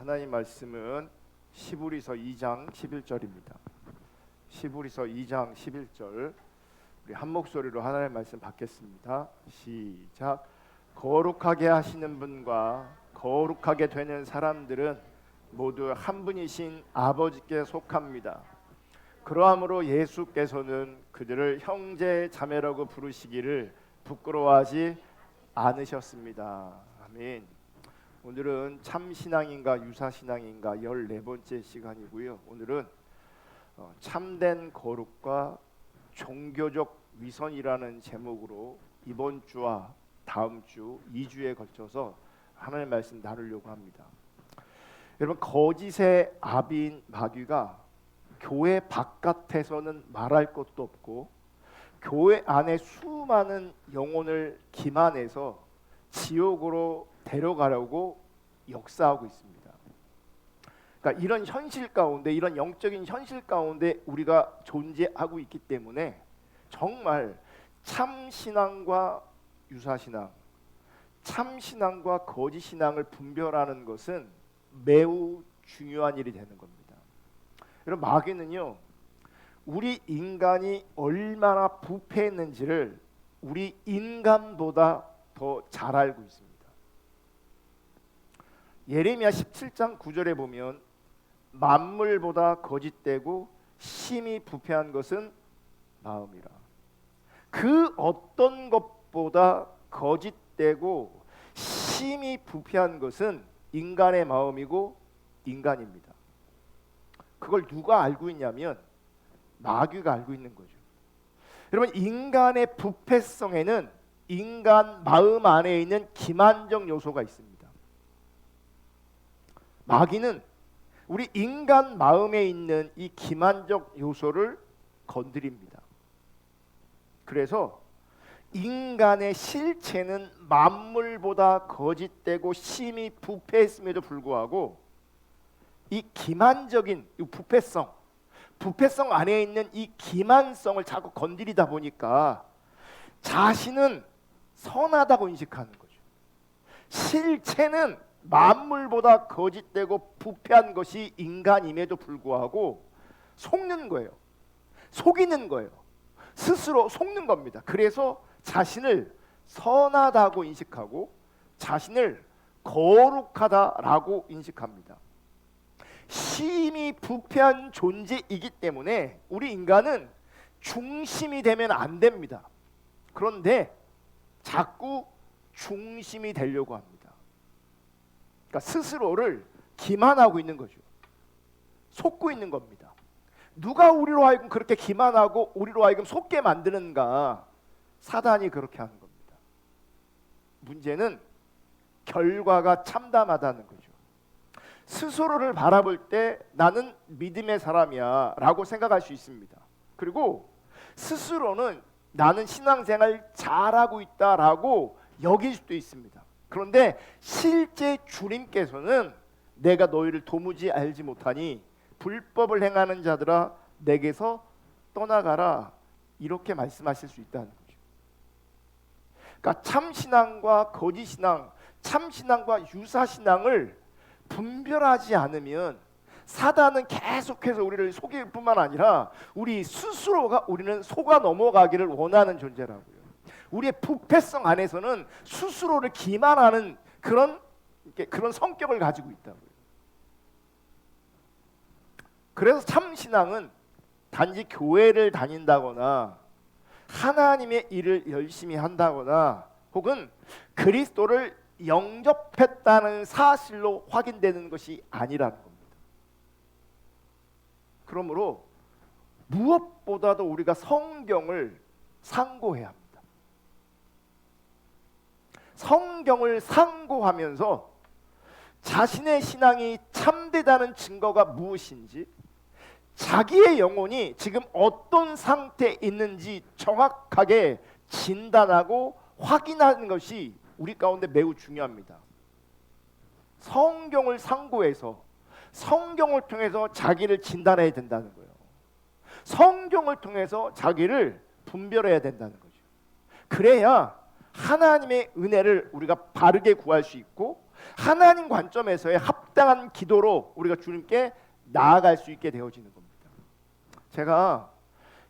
하나님 말씀은 시브리서 2장 11절입니다. 시브리서 2장 11절 우리 한 목소리로 하나님의 말씀 받겠습니다. 시작. 거룩하게 하시는 분과 거룩하게 되는 사람들은 모두 한 분이신 아버지께 속합니다. 그러함으로 예수께서는 그들을 형제 자매라고 부르시기를 부끄러워하지 않으셨습니다. 아멘. 오늘은 참신앙인가 유사신앙인가 14번째 시간이고요. 오늘은 참된 거룩과 종교적 위선이라는 제목으로 이번 주와 다음 주 2주에 걸쳐서 하나님의 말씀 나누려고 합니다. 여러분, 거짓의 아비인 마귀가 교회 바깥에서는 말할 것도 없고 교회 안에 수많은 영혼을 기만해서 지옥으로 데려가려고 역사하고 있습니다. 그러니까 이런 현실 가운데, 이런 영적인 현실 가운데 우리가 존재하고 있기 때문에 정말 참신앙과 유사신앙, 참신앙과 거짓신앙을 분별하는 것은 매우 중요한 일이 되는 겁니다. 여러분, 마귀는요, 우리 인간이 얼마나 부패했는지를 우리 인간보다 더 잘 알고 있습니다. 예레미야 17장 9절에 보면 만물보다 거짓되고 심히 부패한 것은 마음이라. 그 어떤 것보다 거짓되고 심히 부패한 것은 인간의 마음이고 인간입니다. 그걸 누가 알고 있냐면 마귀가 알고 있는 거죠. 여러분, 인간의 부패성에는 인간 마음 안에 있는 기만적 요소가 있습니다. 마귀는 우리 인간 마음에 있는 이 기만적 요소를 건드립니다. 그래서 인간의 실체는 만물보다 거짓되고 심히 부패했음에도 불구하고 이 기만적인 이 부패성 안에 있는 이 기만성을 자꾸 건드리다 보니까 자신은 선하다고 인식하는 거죠. 실체는 만물보다 거짓되고 부패한 것이 인간임에도 불구하고 속는 거예요. 속이는 거예요. 스스로 속는 겁니다. 그래서 자신을 선하다고 인식하고 자신을 거룩하다라고 인식합니다. 심히 부패한 존재이기 때문에 우리 인간은 중심이 되면 안 됩니다. 그런데 자꾸 중심이 되려고 합니다. 그러니까 스스로를 기만하고 있는 거죠. 속고 있는 겁니다. 누가 우리로 하여금 그렇게 기만하고 우리로 하여금 속게 만드는가? 사단이 그렇게 하는 겁니다. 문제는 결과가 참담하다는 거죠. 스스로를 바라볼 때 나는 믿음의 사람이야 라고 생각할 수 있습니다. 그리고 스스로는 나는 신앙생활 잘하고 있다라고 여길 수도 있습니다. 그런데 실제 주님께서는 내가 너희를 도무지 알지 못하니 불법을 행하는 자들아 내게서 떠나가라, 이렇게 말씀하실 수 있다는 거죠. 그러니까 참신앙과 거짓신앙, 참신앙과 유사신앙을 분별하지 않으면 사단은 계속해서 우리를 속일 뿐만 아니라 우리 스스로가 우리는 속아 넘어가기를 원하는 존재라고요. 우리의 부패성 안에서는 스스로를 기만하는 그런 성격을 가지고 있다고요. 그래서 참신앙은 단지 교회를 다닌다거나 하나님의 일을 열심히 한다거나 혹은 그리스도를 영접했다는 사실로 확인되는 것이 아니라는 겁니다. 그러므로 무엇보다도 우리가 성경을 상고해야 합니다. 성경을 상고하면서 자신의 신앙이 참되다는 증거가 무엇인지, 자기의 영혼이 지금 어떤 상태에 있는지 정확하게 진단하고 확인하는 것이 우리 가운데 매우 중요합니다. 성경을 상고해서 성경을 통해서 자기를 진단해야 된다는 거예요. 성경을 통해서 자기를 분별해야 된다는 거죠. 그래야 하나님의 은혜를 우리가 바르게 구할 수 있고 하나님 관점에서의 합당한 기도로 우리가 주님께 나아갈 수 있게 되어지는 겁니다. 제가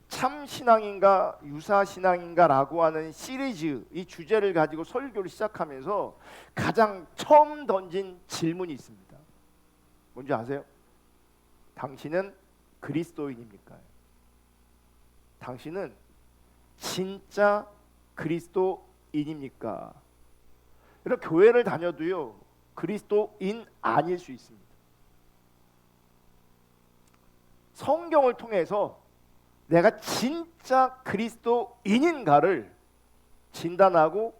참신앙인가 유사신앙인가라고 하는 시리즈 이 주제를 가지고 설교를 시작하면서 가장 처음 던진 질문이 있습니다. 뭔지 아세요? 당신은 그리스도인입니까? 당신은 진짜 그리스도인입니까? 이런 교회를 다녀도요 그리스도인 아닐 수 있습니다. 성경을 통해서 내가 진짜 그리스도인인가를 진단하고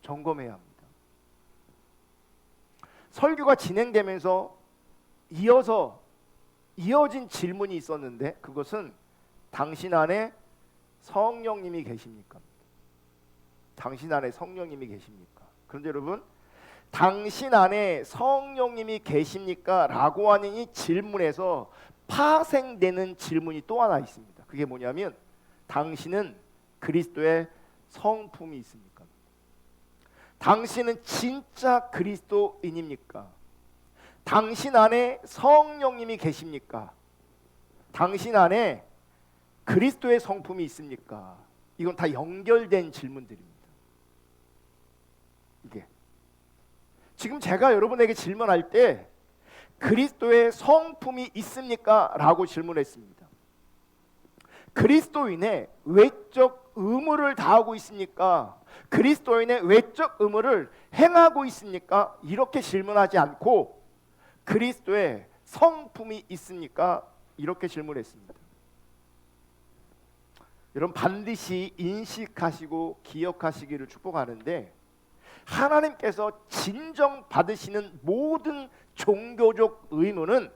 점검해야 합니다. 설교가 진행되면서 이어진 질문이 있었는데 그것은 당신 안에 성령님이 계십니까? 당신 안에 성령님이 계십니까? 그런데 여러분, 당신 안에 성령님이 계십니까? 라고 하는 이 질문에서 파생되는 질문이 또 하나 있습니다. 그게 뭐냐면 당신은 그리스도의 성품이 있습니까? 당신은 진짜 그리스도인입니까? 당신 안에 성령님이 계십니까? 당신 안에 그리스도의 성품이 있습니까? 이건 다 연결된 질문들입니다. 이게 지금 제가 여러분에게 질문할 때 그리스도의 성품이 있습니까? 라고 질문했습니다. 그리스도인의 외적 의무를 다하고 있습니까? 그리스도인의 외적 의무를 행하고 있습니까? 이렇게 질문하지 않고 그리스도의 성품이 있습니까? 이렇게 질문했습니다. 여러분 반드시 인식하시고 기억하시기를 축복하는데 하나님께서 진정받으시는 모든 종교적 의무는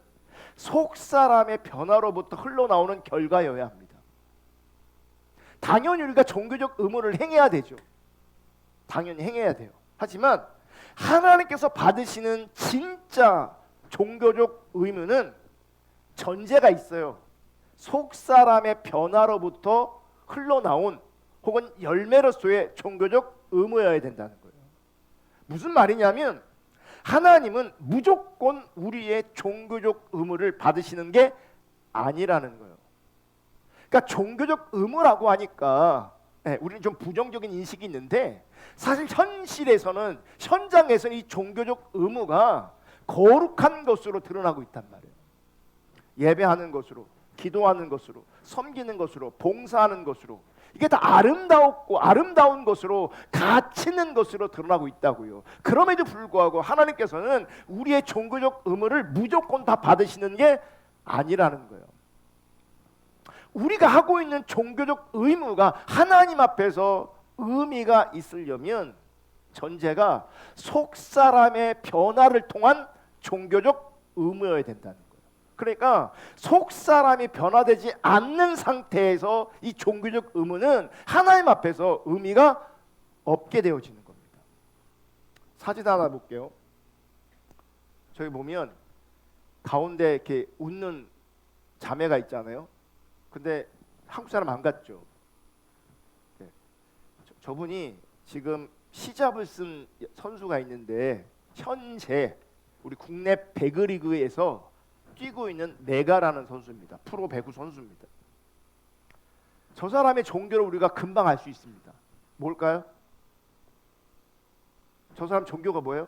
속사람의 변화로부터 흘러나오는 결과여야 합니다. 당연히 우리가 종교적 의무를 행해야 되죠. 당연히 행해야 돼요. 하지만 하나님께서 받으시는 진짜 종교적 의무는 전제가 있어요. 속사람의 변화로부터 흘러나온 혹은 열매로서의 종교적 의무여야 된다는 거예요. 무슨 말이냐면 하나님은 무조건 우리의 종교적 의무를 받으시는 게 아니라는 거예요. 그러니까 종교적 의무라고 하니까 우리는 좀 부정적인 인식이 있는데 사실 현실에서는 현장에서는 이 종교적 의무가 거룩한 것으로 드러나고 있단 말이에요. 예배하는 것으로, 기도하는 것으로, 섬기는 것으로, 봉사하는 것으로 이게 다 아름다웠고 아름다운 것으로 가치 있는 것으로 드러나고 있다고요. 그럼에도 불구하고 하나님께서는 우리의 종교적 의무를 무조건 다 받으시는 게 아니라는 거예요. 우리가 하고 있는 종교적 의무가 하나님 앞에서 의미가 있으려면 전제가 속사람의 변화를 통한 종교적 의무여야 된다는 거예요. 그러니까 속사람이 변화되지 않는 상태에서 이 종교적 의무는 하나님 앞에서 의미가 없게 되어지는 겁니다. 사진 하나 볼게요. 저기 보면 가운데 이렇게 웃는 자매가 있잖아요. 근데 한국 사람 안 같죠? 네. 저분이 지금 시잡을 쓴 선수가 있는데 현재 우리 국내 배그리그에서 뛰고 있는 메가라는 선수입니다. 프로 배구 선수입니다. 저 사람의 종교를 우리가 금방 알 수 있습니다. 뭘까요? 저 사람 종교가 뭐예요?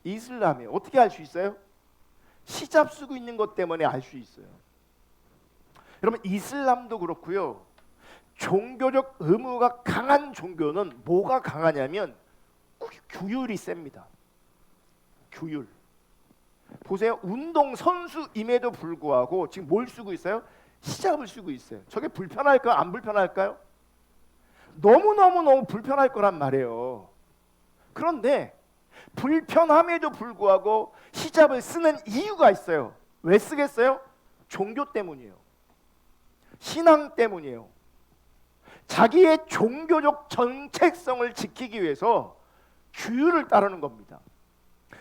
이슬람이에요. 어떻게 알 수 있어요? 시잡 쓰고 있는 것 때문에 알 수 있어요. 여러분 이슬람도 그렇고요. 종교적 의무가 강한 종교는 뭐가 강하냐면 규율이 셉니다. 규율. 보세요. 운동 선수임에도 불구하고 지금 뭘 쓰고 있어요? 시잡을 쓰고 있어요. 저게 불편할까요? 안 불편할까요? 너무 불편할 거란 말이에요. 그런데 불편함에도 불구하고 시잡을 쓰는 이유가 있어요. 왜 쓰겠어요? 종교 때문이에요. 신앙 때문이에요. 자기의 종교적 정체성을 지키기 위해서 규율을 따르는 겁니다.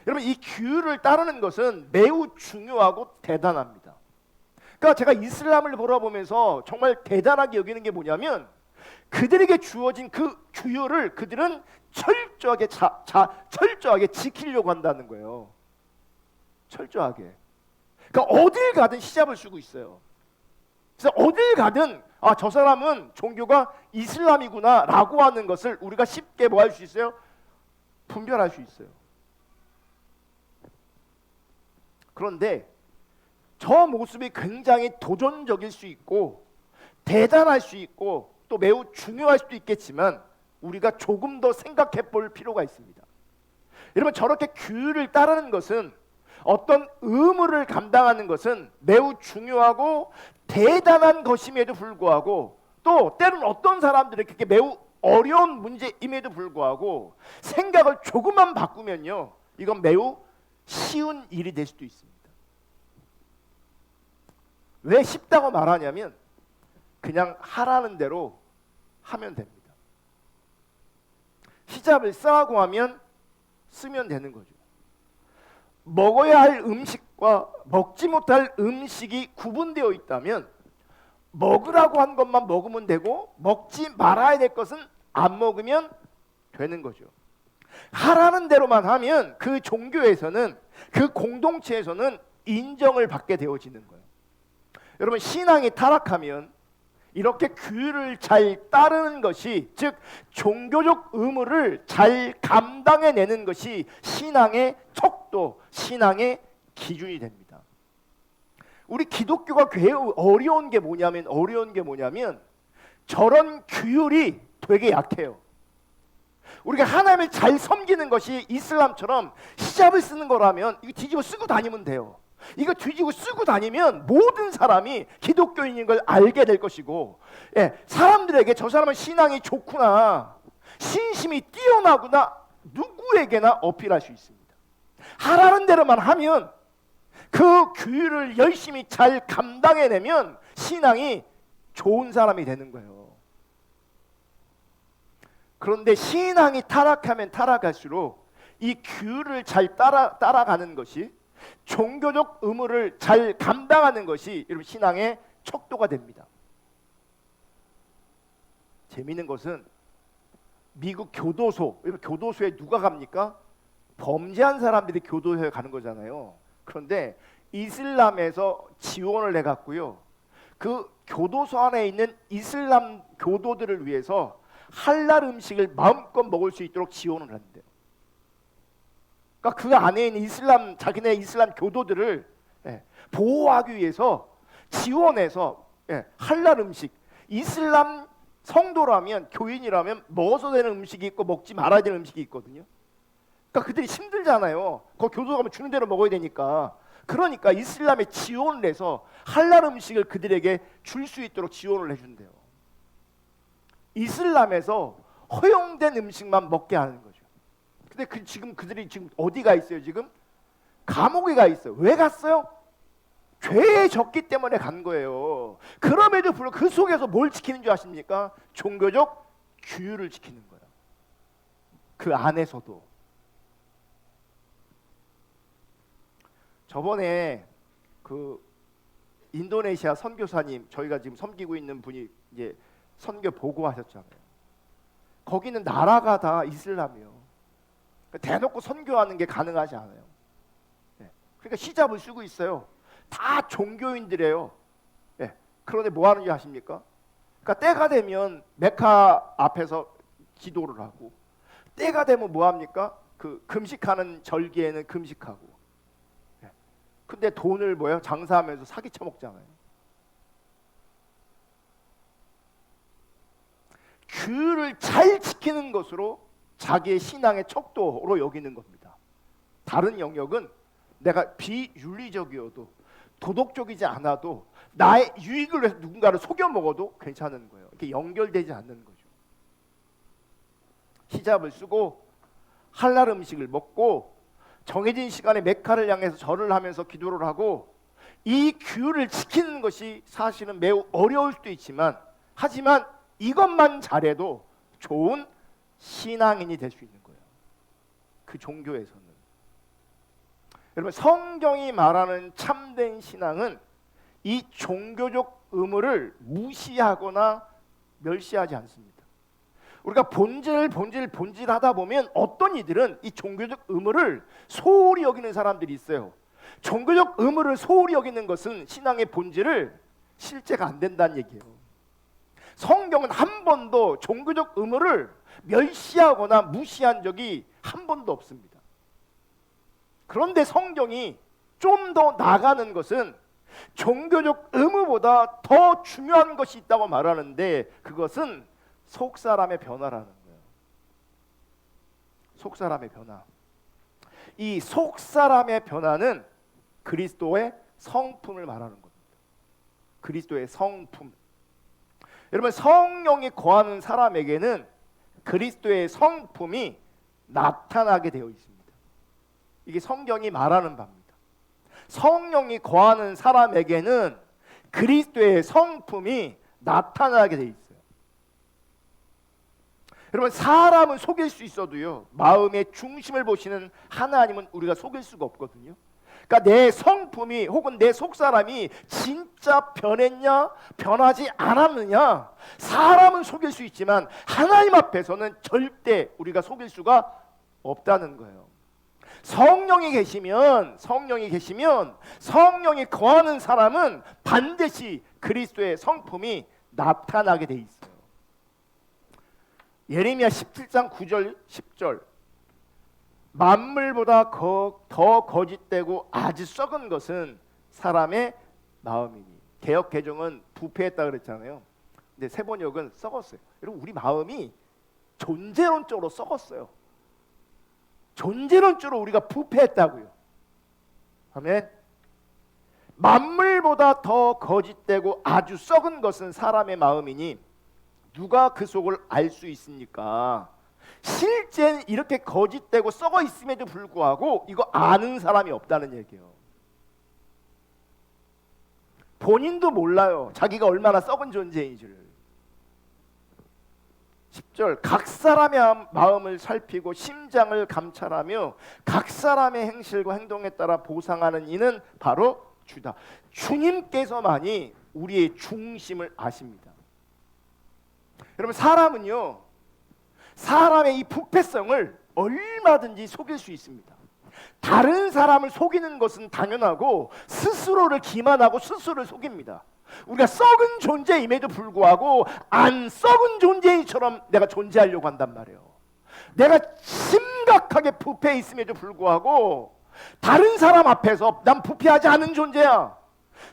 여러분 이 규율을 따르는 것은 매우 중요하고 대단합니다. 그러니까 제가 이슬람을 보면서 정말 대단하게 여기는 게 뭐냐면 그들에게 주어진 그 규율을 그들은 철저하게 지키려고 한다는 거예요. 철저하게. 그러니까 어딜 가든 히잡을 쓰고 있어요. 그래서 어딜 가든 저 사람은 종교가 이슬람이구나라고 하는 것을 우리가 쉽게 뭐 할 수 있어요? 분별할 수 있어요. 그런데 저 모습이 굉장히 도전적일 수 있고 대단할 수 있고 또 매우 중요할 수도 있겠지만 우리가 조금 더 생각해 볼 필요가 있습니다. 여러분, 저렇게 규율을 따르는 것은, 어떤 의무를 감당하는 것은 매우 중요하고 대단한 것임에도 불구하고, 또 때로는 어떤 사람들에게 매우 어려운 문제임에도 불구하고 생각을 조금만 바꾸면요, 이건 매우 쉬운 일이 될 수도 있습니다. 왜 쉽다고 말하냐면 그냥 하라는 대로 하면 됩니다. 히잡을 쓰라고 하면 쓰면 되는 거죠. 먹어야 할 음식과 먹지 못할 음식이 구분되어 있다면 먹으라고 한 것만 먹으면 되고 먹지 말아야 될 것은 안 먹으면 되는 거죠. 하라는 대로만 하면 그 종교에서는, 그 공동체에서는 인정을 받게 되어지는 거예요. 여러분, 신앙이 타락하면 이렇게 규율을 잘 따르는 것이, 즉 종교적 의무를 잘 감당해내는 것이 신앙의 척도, 신앙의 기준이 됩니다. 우리 기독교가 매우 어려운 게 뭐냐면 저런 규율이 되게 약해요. 우리가 하나님을 잘 섬기는 것이 이슬람처럼 히잡을 쓰는 거라면 이거 뒤집어 쓰고 다니면 돼요. 이거 뒤지고 쓰고 다니면 모든 사람이 기독교인인 걸 알게 될 것이고, 사람들에게 저 사람은 신앙이 좋구나, 신심이 뛰어나구나, 누구에게나 어필할 수 있습니다. 하라는 대로만 하면, 그 규율을 열심히 잘 감당해내면 신앙이 좋은 사람이 되는 거예요. 그런데 신앙이 타락하면 타락할수록 이 규율을 잘 따라가는 것이, 종교적 의무를 잘 감당하는 것이 여러분 신앙의 척도가 됩니다. 재미있는 것은 미국 교도소에 누가 갑니까? 범죄한 사람들이 교도소에 가는 거잖아요. 그런데 이슬람에서 지원을 해갖고요, 그 교도소 안에 있는 이슬람 교도들을 위해서 할랄 음식을 마음껏 먹을 수 있도록 지원을 한대요. 그러니까 그 안에 있는 자기네 이슬람 교도들을 보호하기 위해서 지원해서 할랄 음식, 이슬람 성도라면, 교인이라면 먹어서 되는 음식이 있고 먹지 말아야 되는 음식이 있거든요. 그러니까 그들이 힘들잖아요. 그 교도 가면 주는 대로 먹어야 되니까. 그러니까 이슬람에 지원을 해서 할랄 음식을 그들에게 줄 수 있도록 지원을 해준대요. 이슬람에서 허용된 음식만 먹게 하는 거죠. 근데 지금 그들이 지금 어디가 있어요? 지금 감옥에 가 있어요. 왜 갔어요? 죄에 졌기 때문에 간 거예요. 그럼에도 불구하고 그 속에서 뭘 지키는 줄 아십니까? 종교적 규율을 지키는 거예요. 그 안에서도. 저번에 그 인도네시아 선교사님, 저희가 지금 섬기고 있는 분이 이제 선교 보고하셨잖아요. 거기는 나라가 다 이슬람이에요. 대놓고 선교하는 게 가능하지 않아요. 그러니까 히잡을 쓰고 있어요. 다 종교인들이에요. 그런데 뭐 하는지 아십니까? 그러니까 때가 되면 메카 앞에서 기도를 하고, 때가 되면 뭐 합니까? 그 금식하는 절기에는 금식하고. 근데 돈을 장사하면서 사기 쳐먹잖아요. 규율을 잘 지키는 것으로 자기의 신앙의 척도로 여기는 겁니다. 다른 영역은 내가 비윤리적이어도, 도덕적이지 않아도 나의 유익을 위해서 누군가를 속여 먹어도 괜찮은 거예요. 이렇게 연결되지 않는 거죠. 히잡을 쓰고 할랄 음식을 먹고 정해진 시간에 메카를 향해서 절을 하면서 기도를 하고, 이 규율을 지키는 것이 사실은 매우 어려울 수도 있지만, 하지만 이것만 잘해도 좋은 신앙인이 될 수 있는 거예요. 그 종교에서는. 여러분, 성경이 말하는 참된 신앙은 이 종교적 의무를 무시하거나 멸시하지 않습니다. 우리가 본질 하다 보면 어떤 이들은 이 종교적 의무를 소홀히 여기는 사람들이 있어요. 종교적 의무를 소홀히 여기는 것은 신앙의 본질을 실제가 안 된다는 얘기예요. 성경은 한 번도 종교적 의무를 멸시하거나 무시한 적이 한 번도 없습니다. 그런데 성경이 좀 더 나아가는 것은 종교적 의무보다 더 중요한 것이 있다고 말하는데, 그것은 속사람의 변화라는 거예요. 속사람의 변화. 이 속사람의 변화는 그리스도의 성품을 말하는 겁니다. 그리스도의 성품. 여러분, 성령이 거하는 사람에게는 그리스도의 성품이 나타나게 되어 있습니다. 이게 성경이 말하는 바입니다. 성령이 거하는 사람에게는 그리스도의 성품이 나타나게 되어 있어요. 여러분, 사람은 속일 수 있어도요, 마음의 중심을 보시는 하나님은 우리가 속일 수가 없거든요. 그러니까 내 성품이 혹은 내 속사람이 진짜 변했냐 변하지 않았느냐, 사람은 속일 수 있지만 하나님 앞에서는 절대 우리가 속일 수가 없다는 거예요. 성령이 계시면 성령이 거하는 사람은 반드시 그리스도의 성품이 나타나게 돼 있어요. 예레미야 17장 9절 10절, 만물보다 더 거짓되고 아주 썩은 것은 사람의 마음이니. 개역 개정은 부패했다 그랬잖아요. 근데 세번역은 썩었어요. 여러분, 우리 마음이 존재론적으로 썩었어요. 존재론적으로 우리가 부패했다고요. 아멘. 만물보다 더 거짓되고 아주 썩은 것은 사람의 마음이니 누가 그 속을 알 수 있습니까? 실제는 이렇게 거짓되고 썩어 있음에도 불구하고 이거 아는 사람이 없다는 얘기예요. 본인도 몰라요, 자기가 얼마나 썩은 존재인지를. 10절, 각 사람의 마음을 살피고 심장을 감찰하며 각 사람의 행실과 행동에 따라 보상하는 이는 바로 주다. 주님께서만이 우리의 중심을 아십니다. 여러분, 사람은요, 사람의 이 부패성을 얼마든지 속일 수 있습니다. 다른 사람을 속이는 것은 당연하고 스스로를 기만하고 스스로를 속입니다. 우리가 썩은 존재임에도 불구하고 안 썩은 존재인처럼 내가 존재하려고 한단 말이에요. 내가 심각하게 부패해 있음에도 불구하고 다른 사람 앞에서 난 부패하지 않은 존재야.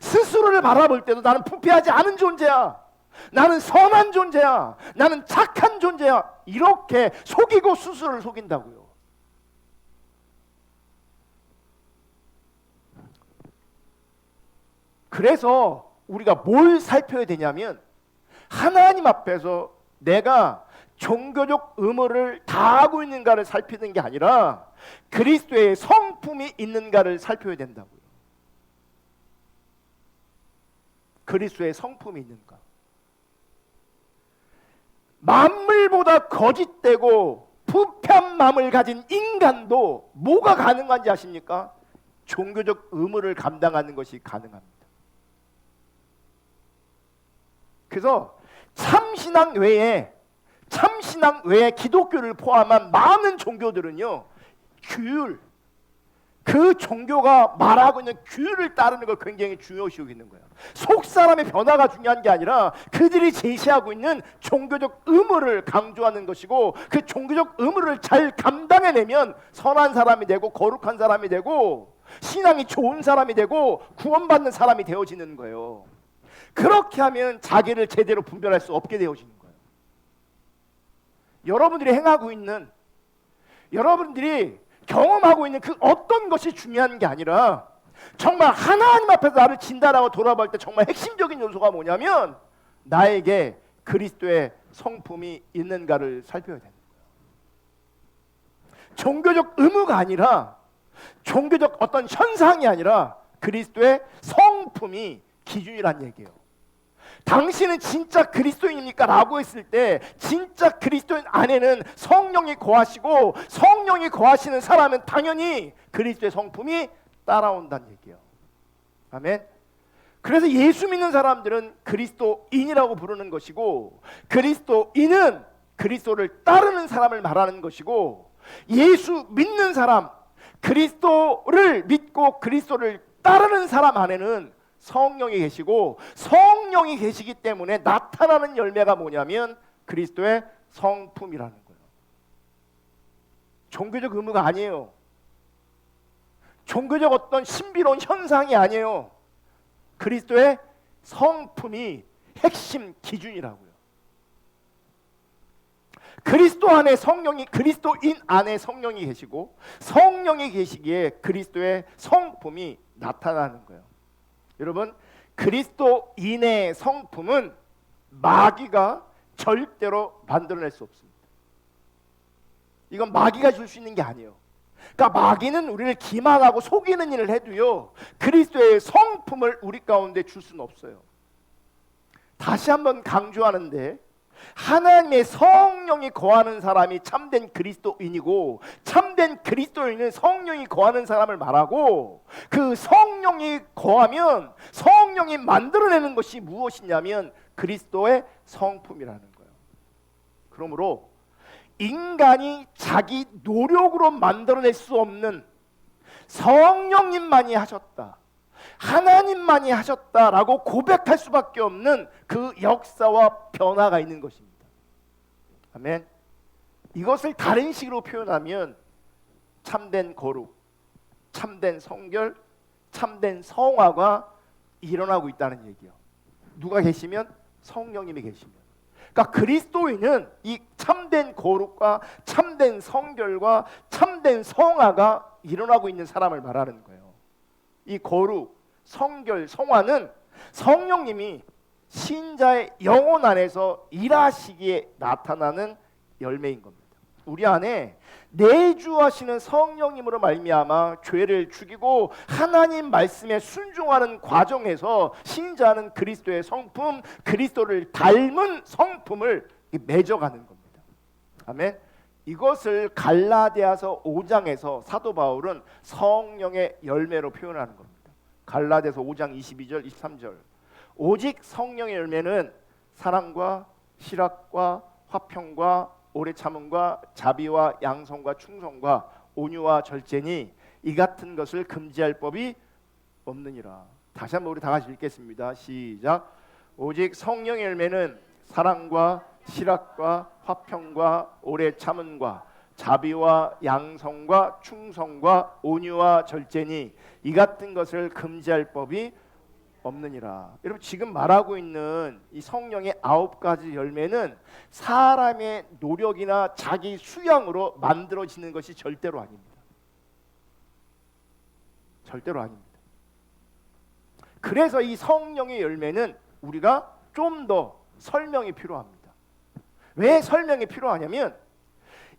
스스로를 바라볼 때도 나는 부패하지 않은 존재야. 나는 선한 존재야. 나는 착한 존재야. 이렇게 속이고 스스로를 속인다고요. 그래서 우리가 뭘 살펴야 되냐면, 하나님 앞에서 내가 종교적 의무를 다하고 있는가를 살피는 게 아니라 그리스도의 성품이 있는가를 살펴야 된다고요. 그리스도의 성품이 있는가. 만물보다 거짓되고 부패한 마음을 가진 인간도 뭐가 가능한지 아십니까? 종교적 의무를 감당하는 것이 가능합니다. 그래서 참신앙 외에 기독교를 포함한 많은 종교들은요, 규율, 그 종교가 말하고 있는 규율을 따르는 걸 굉장히 중요시 여기는 거예요. 속 사람의 변화가 중요한 게 아니라 그들이 제시하고 있는 종교적 의무를 강조하는 것이고, 그 종교적 의무를 잘 감당해내면 선한 사람이 되고 거룩한 사람이 되고 신앙이 좋은 사람이 되고 구원받는 사람이 되어지는 거예요. 그렇게 하면 자기를 제대로 분별할 수 없게 되어지는 거예요. 여러분들이 행하고 있는, 여러분들이 경험하고 있는 그 어떤 것이 중요한 게 아니라 정말 하나님 앞에서 나를 진단하고 돌아볼 때 정말 핵심적인 요소가 뭐냐면 나에게 그리스도의 성품이 있는가를 살펴야 되는 거예요. 종교적 의무가 아니라, 종교적 어떤 현상이 아니라 그리스도의 성품이 기준이란 얘기예요. 당신은 진짜 그리스도인입니까? 라고 했을 때 진짜 그리스도인 안에는 성령이 거하시고, 성령이 거하시는 사람은 당연히 그리스도의 성품이 따라온다는 얘기예요. 아멘. 그래서 예수 믿는 사람들은 그리스도인이라고 부르는 것이고, 그리스도인은 그리스도를 따르는 사람을 말하는 것이고, 예수 믿는 사람, 그리스도를 믿고 그리스도를 따르는 사람 안에는 성령이 계시고, 성령이 계시기 때문에 나타나는 열매가 뭐냐면 그리스도의 성품이라는 거예요. 종교적 의무가 아니에요. 종교적 어떤 신비로운 현상이 아니에요. 그리스도의 성품이 핵심 기준이라고요. 그리스도 안에 성령이, 그리스도인 안에 성령이 계시고 성령이 계시기에 그리스도의 성품이 나타나는 거예요. 여러분, 그리스도인의 성품은 마귀가 절대로 만들어낼 수 없습니다. 이건 마귀가 줄 수 있는 게 아니에요. 그러니까 마귀는 우리를 기만하고 속이는 일을 해도요, 그리스도의 성품을 우리 가운데 줄 수는 없어요. 다시 한번 강조하는데, 하나님의 성령이 거하는 사람이 참된 그리스도인이고, 참된 그리스도인은 성령이 거하는 사람을 말하고, 그 성령이 거하면 성령이 만들어내는 것이 무엇이냐면 그리스도의 성품이라는 거예요. 그러므로 인간이 자기 노력으로 만들어낼 수 없는, 성령님만이 하셨다, 하나님만이 하셨다라고 고백할 수밖에 없는 그 역사와 변화가 있는 것입니다. 아멘. 이것을 다른 식으로 표현하면 참된 거룩, 참된 성결, 참된 성화가 일어나고 있다는 얘기예요. 누가 계시면? 성령님이 계시면. 그러니까 그리스도인은 이 참된 거룩과 참된 성결과 참된 성화가 일어나고 있는 사람을 말하는 거예요. 이 거룩, 성결, 성화는 성령님이 신자의 영혼 안에서 일하시기에 나타나는 열매인 겁니다. 우리 안에 내주하시는 성령님으로 말미암아 죄를 죽이고 하나님 말씀에 순종하는 과정에서 신자는 그리스도의 성품, 그리스도를 닮은 성품을 맺어가는 겁니다. 아멘. 이것을 갈라디아서 5장에서 사도 바울은 성령의 열매로 표현하는 겁니다. 갈라디아서 5장 22절 23절. 오직 성령의 열매는 사랑과 실학과 화평과 오래 참음과 자비와 양성과 충성과 온유와 절제니 이 같은 것을 금지할 법이 없느니라. 다시 한번 우리 다 같이 읽겠습니다. 시작. 오직 성령의 열매는 사랑과 실학과 화평과 오래 참음과 자비와 양성과 충성과 온유와 절제니 이 같은 것을 금지할 법이 없느니라. 여러분, 지금 말하고 있는 이 성령의 9가지 열매는 사람의 노력이나 자기 수양으로 만들어지는 것이 절대로 아닙니다. 절대로 아닙니다. 그래서 이 성령의 열매는 우리가 좀 더 설명이 필요합니다. 왜 설명이 필요하냐면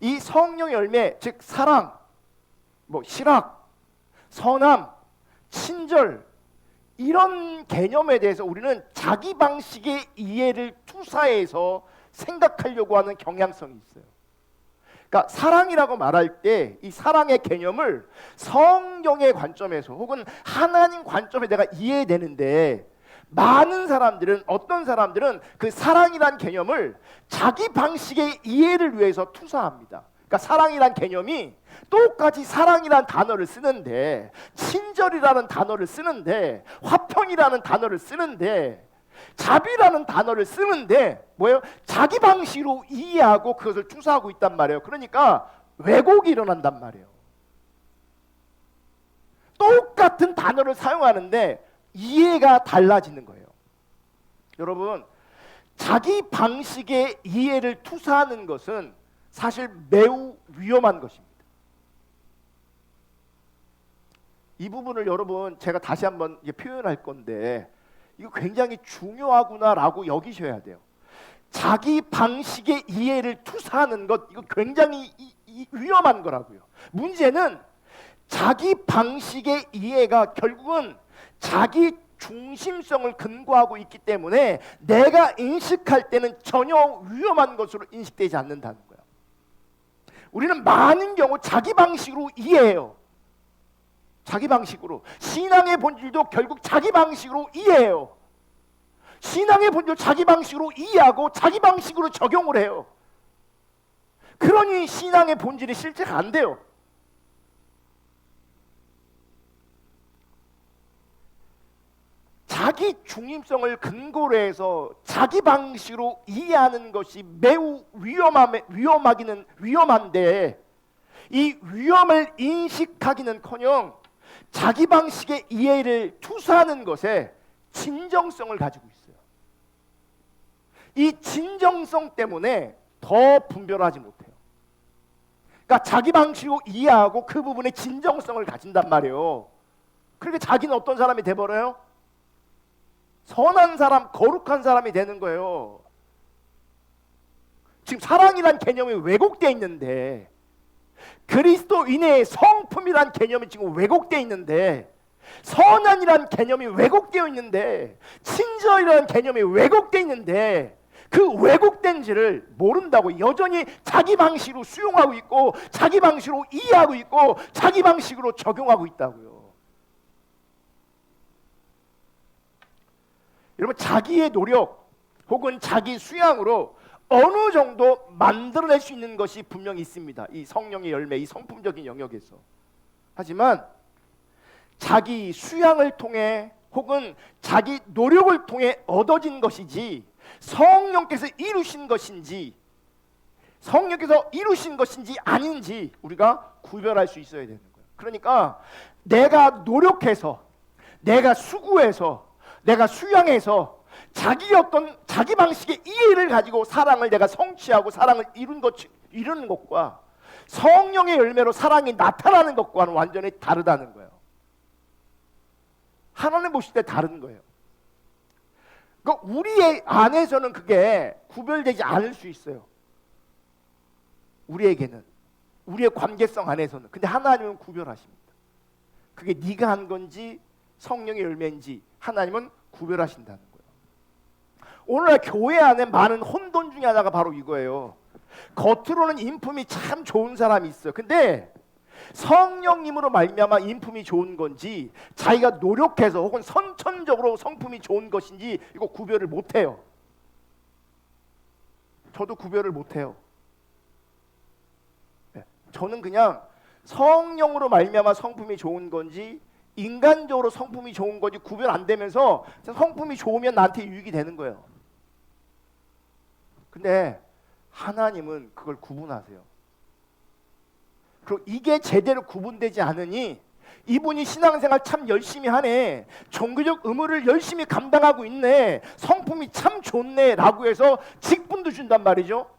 이 성령의 열매, 즉 사랑, 실학, 선함, 친절, 이런 개념에 대해서 우리는 자기 방식의 이해를 투사해서 생각하려고 하는 경향성이 있어요. 그러니까 사랑이라고 말할 때 이 사랑의 개념을 성경의 관점에서 혹은 하나님 관점에 내가 이해되는데, 많은 사람들은, 어떤 사람들은 그 사랑이란 개념을 자기 방식의 이해를 위해서 투사합니다. 그러니까 사랑이란 개념이 똑같이 사랑이란 단어를 쓰는데, 친절이라는 단어를 쓰는데, 화평이라는 단어를 쓰는데, 자비라는 단어를 쓰는데 뭐예요? 자기 방식으로 이해하고 그것을 투사하고 있단 말이에요. 그러니까 왜곡이 일어난단 말이에요. 똑같은 단어를 사용하는데 이해가 달라지는 거예요. 여러분, 자기 방식의 이해를 투사하는 것은 사실 매우 위험한 것입니다. 이 부분을 여러분 제가 다시 한번 표현할 건데, 이거 굉장히 중요하구나라고 여기셔야 돼요. 자기 방식의 이해를 투사하는 것, 이거 굉장히 위험한 거라고요. 문제는 자기 방식의 이해가 결국은 자기 중심성을 근거하고 있기 때문에 내가 인식할 때는 전혀 위험한 것으로 인식되지 않는다는 거예요. 우리는 많은 경우 자기 방식으로 이해해요. 자기 방식으로. 신앙의 본질도 결국 자기 방식으로 이해해요. 신앙의 본질 자기 방식으로 이해하고 자기 방식으로 적용을 해요. 그러니 신앙의 본질이 실제가 안 돼요. 자기 중립성을 근거로 해서 자기 방식으로 이해하는 것이 매우 위험한데, 이 위험을 인식하기는커녕 자기 방식의 이해를 투사하는 것에 진정성을 가지고 있어요. 이 진정성 때문에 더 분별하지 못해요. 그러니까 자기 방식으로 이해하고 그 부분에 진정성을 가진단 말이에요. 그렇게 자기는 어떤 사람이 돼버려요? 선한 사람, 거룩한 사람이 되는 거예요. 지금 사랑이란 개념이 왜곡되어 있는데, 그리스도인의 성품이란 개념이 지금 왜곡되어 있는데, 선한이란 개념이 왜곡되어 있는데, 친절이라는 개념이 왜곡되어 있는데, 그 왜곡된지를 모른다고 여전히 자기 방식으로 수용하고 있고, 자기 방식으로 이해하고 있고, 자기 방식으로 적용하고 있다고요. 여러분, 자기의 노력 혹은 자기 수양으로 어느 정도 만들어낼 수 있는 것이 분명히 있습니다. 이 성령의 열매, 이 성품적인 영역에서. 하지만 자기 수양을 통해 혹은 자기 노력을 통해 얻어진 것이지 성령께서 이루신 것인지 아닌지 우리가 구별할 수 있어야 되는 거예요. 그러니까 내가 노력해서, 내가 수고해서, 내가 수양해서 자기 방식의 이해를 가지고 사랑을 내가 성취하고 사랑을 이루는 것과 성령의 열매로 사랑이 나타나는 것과는 완전히 다르다는 거예요. 하나님 보실 때 다른 거예요. 그러니까 우리의 안에서는 그게 구별되지 않을 수 있어요. 우리에게는, 우리의 관계성 안에서는. 근데 하나님은 구별하십니다. 그게 네가 한 건지 성령의 열매인지 하나님은 구별하신다는 거예요. 오늘날 교회 안에 많은 혼돈 중에 하나가 바로 이거예요. 겉으로는 인품이 참 좋은 사람이 있어요. 근데 성령님으로 말미암아 인품이 좋은 건지 자기가 노력해서 혹은 선천적으로 성품이 좋은 것인지 이거 구별을 못해요. 저도 구별을 못해요. 저는 그냥 성령으로 말미암아 성품이 좋은 건지 인간적으로 성품이 좋은 건지 구별 안 되면서 성품이 좋으면 나한테 유익이 되는 거예요. 근데 하나님은 그걸 구분하세요. 그리고 이게 제대로 구분되지 않으니 이분이 신앙생활 참 열심히 하네, 종교적 의무를 열심히 감당하고 있네, 성품이 참 좋네 라고 해서 직분도 준단 말이죠.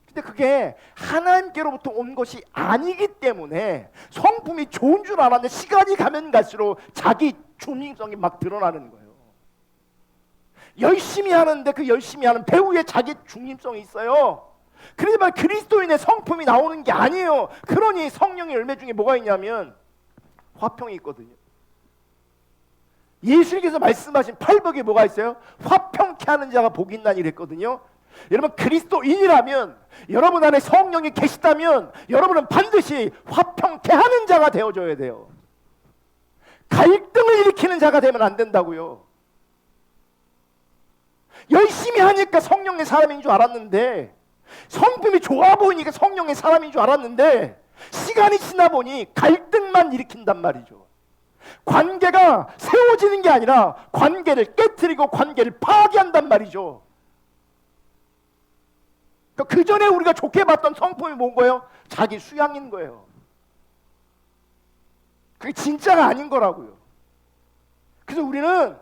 근데 그게 하나님께로부터 온 것이 아니기 때문에 성품이 좋은 줄 알았는데 시간이 가면 갈수록 자기 중립성이 막 드러나는 거예요. 열심히 하는데 그 열심히 하는 배우에 자기 중립성이 있어요. 그러지만 그리스도인의 성품이 나오는 게 아니에요. 그러니 성령의 열매 중에 뭐가 있냐면 화평이 있거든요. 예수님께서 말씀하신 팔복에 뭐가 있어요? 화평케 하는 자가 복이 있나니 이랬거든요. 여러분, 그리스도인이라면, 여러분 안에 성령이 계시다면 여러분은 반드시 화평케 하는 자가 되어줘야 돼요. 갈등을 일으키는 자가 되면 안 된다고요. 열심히 하니까 성령의 사람인 줄 알았는데, 성품이 좋아 보이니까 성령의 사람인 줄 알았는데, 시간이 지나 보니 갈등만 일으킨단 말이죠. 관계가 세워지는 게 아니라 관계를 깨트리고 관계를 파괴한단 말이죠. 그 전에 우리가 좋게 봤던 성품이 뭔 거예요? 자기 수양인 거예요. 그게 진짜가 아닌 거라고요. 그래서 우리는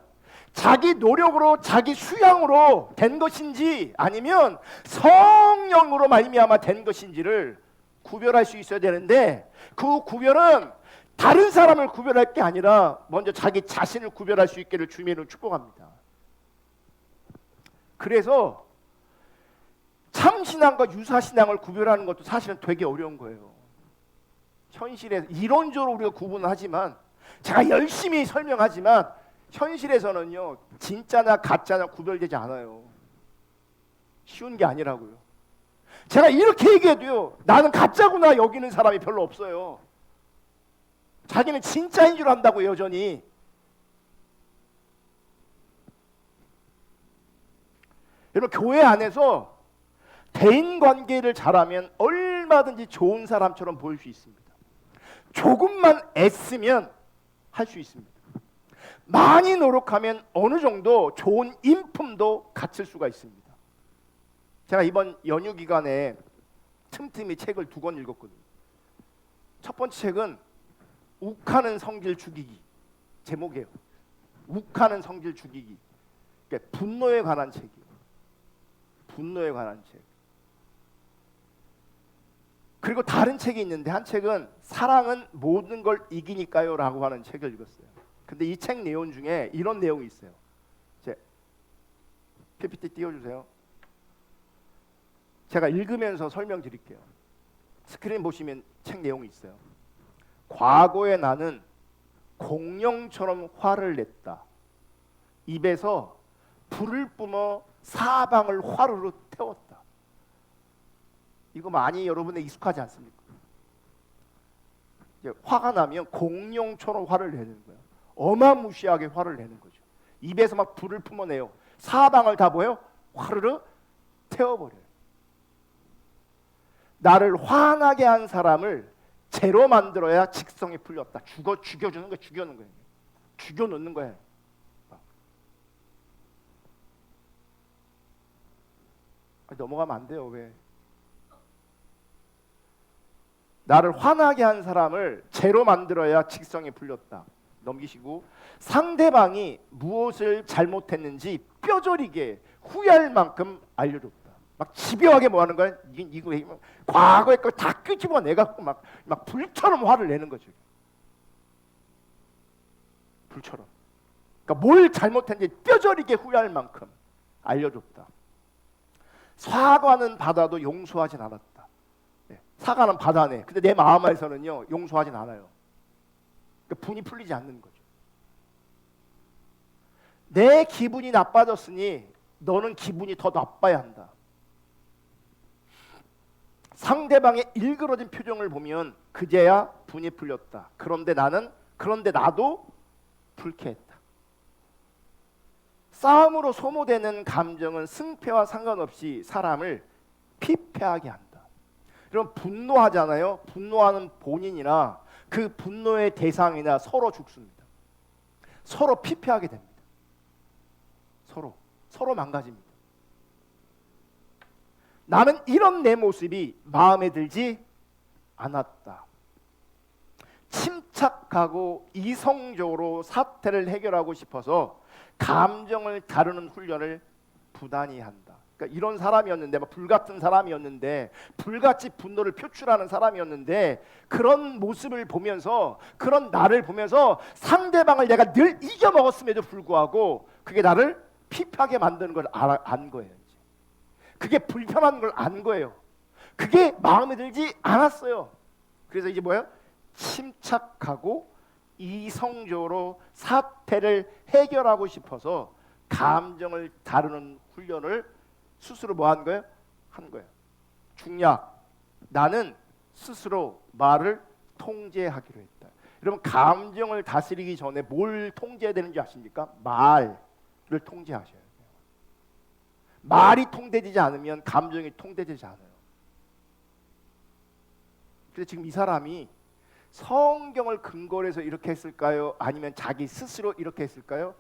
자기 노력으로, 자기 수양으로 된 것인지 아니면 성령으로 말미암아 된 것인지를 구별할 수 있어야 되는데, 그 구별은 다른 사람을 구별할 게 아니라 먼저 자기 자신을 구별할 수 있기를 주님으로 축복합니다. 그래서 참신앙과 유사신앙을 구별하는 것도 사실은 되게 어려운 거예요. 현실에서 이론적으로 우리가 구분을 하지만, 제가 열심히 설명하지만 현실에서는요, 진짜나 가짜나 구별되지 않아요. 쉬운 게 아니라고요. 제가 이렇게 얘기해도요, 나는 가짜구나 여기는 사람이 별로 없어요. 자기는 진짜인 줄 안다고 여전히. 여러분, 교회 안에서 대인 관계를 잘하면 얼마든지 좋은 사람처럼 보일 수 있습니다. 조금만 애쓰면 할 수 있습니다. 많이 노력하면 어느 정도 좋은 인품도 갖출 수가 있습니다. 제가 이번 연휴 기간에 틈틈이 책을 2권 읽었거든요. 첫 번째 책은 욱하는 성질 죽이기, 제목이에요. 욱하는 성질 죽이기. 그러니까 분노에 관한 책이에요. 분노에 관한 책. 그리고 다른 책이 있는데 한 책은 사랑은 모든 걸 이기니까요 라고 하는 책을 읽었어요. 근데 이 책 내용 중에 이런 내용이 있어요. PPT 띄워주세요. 제가 읽으면서 설명드릴게요. 스크린 보시면 책 내용이 있어요. 과거에 나는 공룡처럼 화를 냈다. 입에서 불을 뿜어 사방을 화로로 태웠다. 이거 많이 여러분에 익숙하지 않습니까? 이제 화가 나면 공룡처럼 화를 내는 거예요. 어마무시하게 화를 내는 거죠. 입에서 막 불을 뿜어내요. 사방을 다 뭐예요? 화르르 태워버려요. 나를 화나게 한 사람을 죄로 만들어야 직성이 풀렸다. 죽여주는 거예요. 죽여놓는 거예요. 죽여놓는 거예요. 넘어가면 안 돼요. 왜? 나를 화나게 한 사람을 죄로 만들어야 직성이 풀렸다. 넘기시고 상대방이 무엇을 잘못했는지 뼈저리게 후회할 만큼 알려줬다. 막 집요하게 뭐 하는 거야? 이거 과거의 걸 다 끄집어내갖고 막 불처럼 화를 내는 거죠. 불처럼. 그러니까 뭘 잘못했는지 뼈저리게 후회할 만큼 알려줬다. 사과는 받아도 용서하진 않았다. 사과는 받아내. 근데 내 마음에서는요 용서하진 않아요. 그러니까 분이 풀리지 않는 거죠. 내 기분이 나빠졌으니 너는 기분이 더 나빠야 한다. 상대방의 일그러진 표정을 보면 그제야 분이 풀렸다. 그런데 나도 불쾌했다. 싸움으로 소모되는 감정은 승패와 상관없이 사람을 피폐하게 한다. 그럼 분노하잖아요. 분노하는 본인이나 그 분노의 대상이나 서로 죽습니다. 서로 피폐하게 됩니다. 서로 망가집니다. 나는 이런 내 모습이 마음에 들지 않았다. 침착하고 이성적으로 사태를 해결하고 싶어서 감정을 다루는 훈련을 부단히 한다. 그러니까 이런 사람이었는데, 불같은 사람이었는데, 불같이 분노를 표출하는 사람이었는데, 그런 모습을 보면서, 그런 나를 보면서 상대방을 내가 늘 이겨먹었음에도 불구하고 그게 나를 피폐하게 만드는 걸 안 거예요. 그게 불편한 걸 안 거예요. 그게 마음에 들지 않았어요. 그래서 이제 뭐예요? 침착하고 이성적으로 사태를 해결하고 싶어서 감정을 다루는 훈련을 스스로 뭐 한 거예요? 한 거예요. 중략. 나는 스스로 말을 통제하기로 했다. 여러분 감정을 다스리기 전에 뭘 통제해야 되는지 아십니까? 말을 통제하셔야 돼요. 말이 통제되지 않으면 감정이 통제되지 않아요. 그래서 지금 이 사람이 성경을 근거로 해서 이렇게 했을까요? 아니면 자기 스스로 이렇게 했을까요?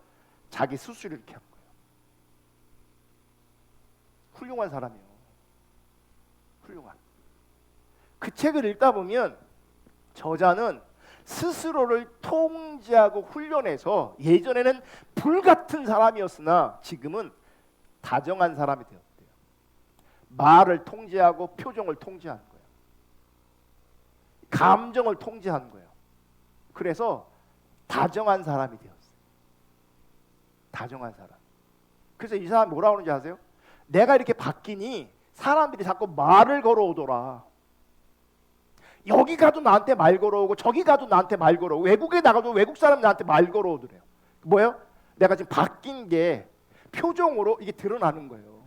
자기 스스로 이렇게 한 거예요. 훌륭한 사람이에요. 훌륭한. 그 책을 읽다 보면 저자는 스스로를 통제하고 훈련해서 예전에는 불같은 사람이었으나 지금은 다정한 사람이 되었대요. 말을 통제하고 표정을 통제한 거예요. 감정을 통제한 거예요. 그래서 다정한 사람이 되었어요. 다정한 사람. 그래서 이 사람이 뭐라고 하는지 아세요? 내가 이렇게 바뀌니 사람들이 자꾸 말을 걸어오더라. 여기 가도 나한테 말 걸어오고 저기 가도 나한테 말 걸어오고 외국에 나가도 외국 사람이 나한테 말 걸어오더래요. 뭐예요? 내가 지금 바뀐 게 표정으로 이게 드러나는 거예요.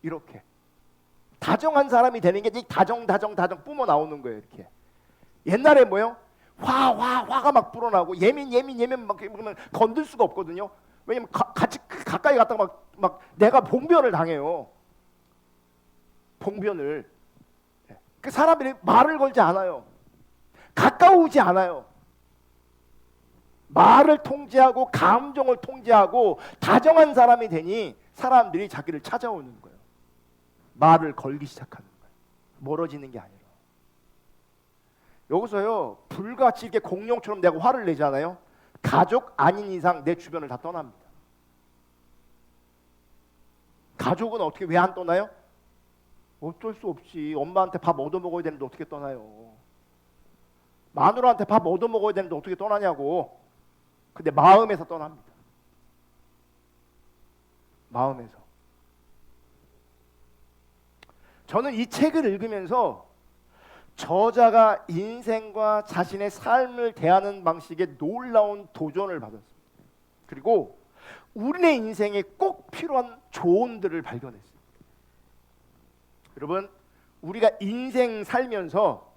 이렇게 다정한 사람이 되는 게 다정 뿜어 나오는 거예요. 이렇게 옛날에 뭐예요? 화가 막 불어나고 예민 막 그러면 건들 수가 없거든요. 왜냐면 같이 가까이 갔다가 막 내가 봉변을 당해요. 봉변을. 그 사람들이 말을 걸지 않아요. 가까우지 않아요. 말을 통제하고 감정을 통제하고 다정한 사람이 되니 사람들이 자기를 찾아오는 거예요. 말을 걸기 시작하는 거예요. 멀어지는 게 아니라. 여기서요, 불같이 이렇게 공룡처럼 내가 화를 내잖아요. 가족 아닌 이상 내 주변을 다 떠납니다. 가족은 어떻게 왜 안 떠나요? 어쩔 수 없이 엄마한테 밥 얻어 먹어야 되는데 어떻게 떠나요? 마누라한테 밥 얻어 먹어야 되는데 어떻게 떠나냐고. 근데 마음에서 떠납니다. 마음에서. 저는 이 책을 읽으면서 저자가 인생과 자신의 삶을 대하는 방식에 놀라운 도전을 받았습니다. 그리고 우리의 인생에 꼭 필요한 조언들을 발견했습니다. 여러분, 우리가 인생 살면서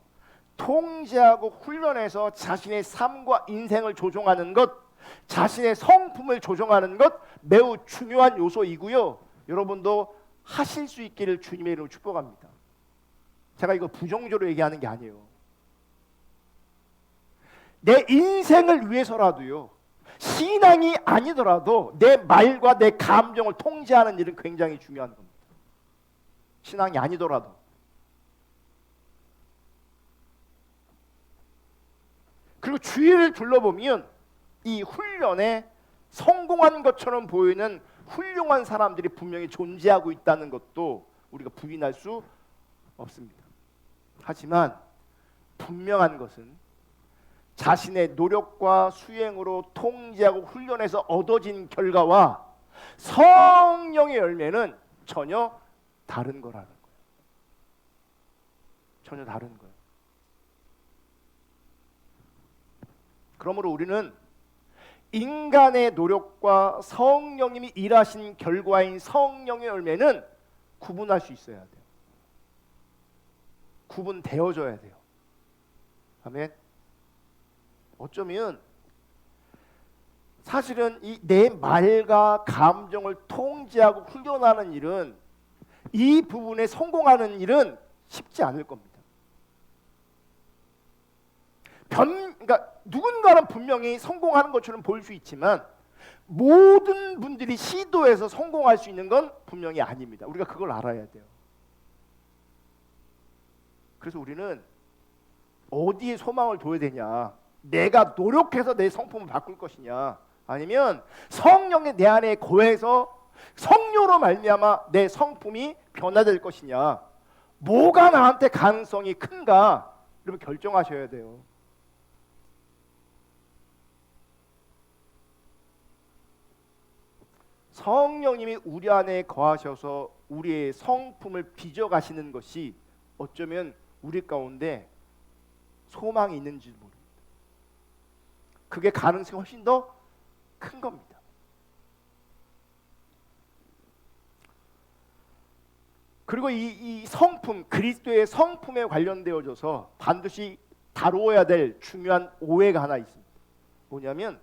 통제하고 훈련해서 자신의 삶과 인생을 조종하는 것, 자신의 성품을 조정하는 것 매우 중요한 요소이고요. 여러분도 하실 수 있기를 주님의 이름으로 축복합니다. 제가 이거 부정적으로 얘기하는 게 아니에요. 내 인생을 위해서라도요, 신앙이 아니더라도 내 말과 내 감정을 통제하는 일은 굉장히 중요한 겁니다. 신앙이 아니더라도. 그리고 주위를 둘러보면 이 훈련에 성공한 것처럼 보이는 훌륭한 사람들이 분명히 존재하고 있다는 것도 우리가 부인할 수 없습니다. 하지만 분명한 것은 자신의 노력과 수행으로 통제하고 훈련해서 얻어진 결과와 성령의 열매는 전혀 다른 거라는 거예요. 전혀 다른 거예요. 그러므로 우리는 인간의 노력과 성령님이 일하신 결과인 성령의 열매는 구분할 수 있어야 돼요. 구분되어져야 돼요. 아멘. 어쩌면 사실은 이 내 말과 감정을 통제하고 훈련하는 일은, 이 부분에 성공하는 일은 쉽지 않을 겁니다. 그러니까 누군가는 분명히 성공하는 것처럼 보일 수 있지만 모든 분들이 시도해서 성공할 수 있는 건 분명히 아닙니다. 우리가 그걸 알아야 돼요. 그래서 우리는 어디에 소망을 둬야 되냐? 내가 노력해서 내 성품을 바꿀 것이냐, 아니면 성령이 내 안에 거해서 성료로 말미암아 내 성품이 변화될 것이냐, 뭐가 나한테 가능성이 큰가, 여러분 결정하셔야 돼요. 성령님이 우리 안에 거하셔서 우리의 성품을 빚어가시는 것이 어쩌면 우리 가운데 소망이 있는지 모릅니다. 그게 가능성이 훨씬 더 큰 겁니다. 그리고 이 성품, 그리스도의 성품에 관련되어져서 반드시 다루어야 될 중요한 오해가 하나 있습니다. 뭐냐면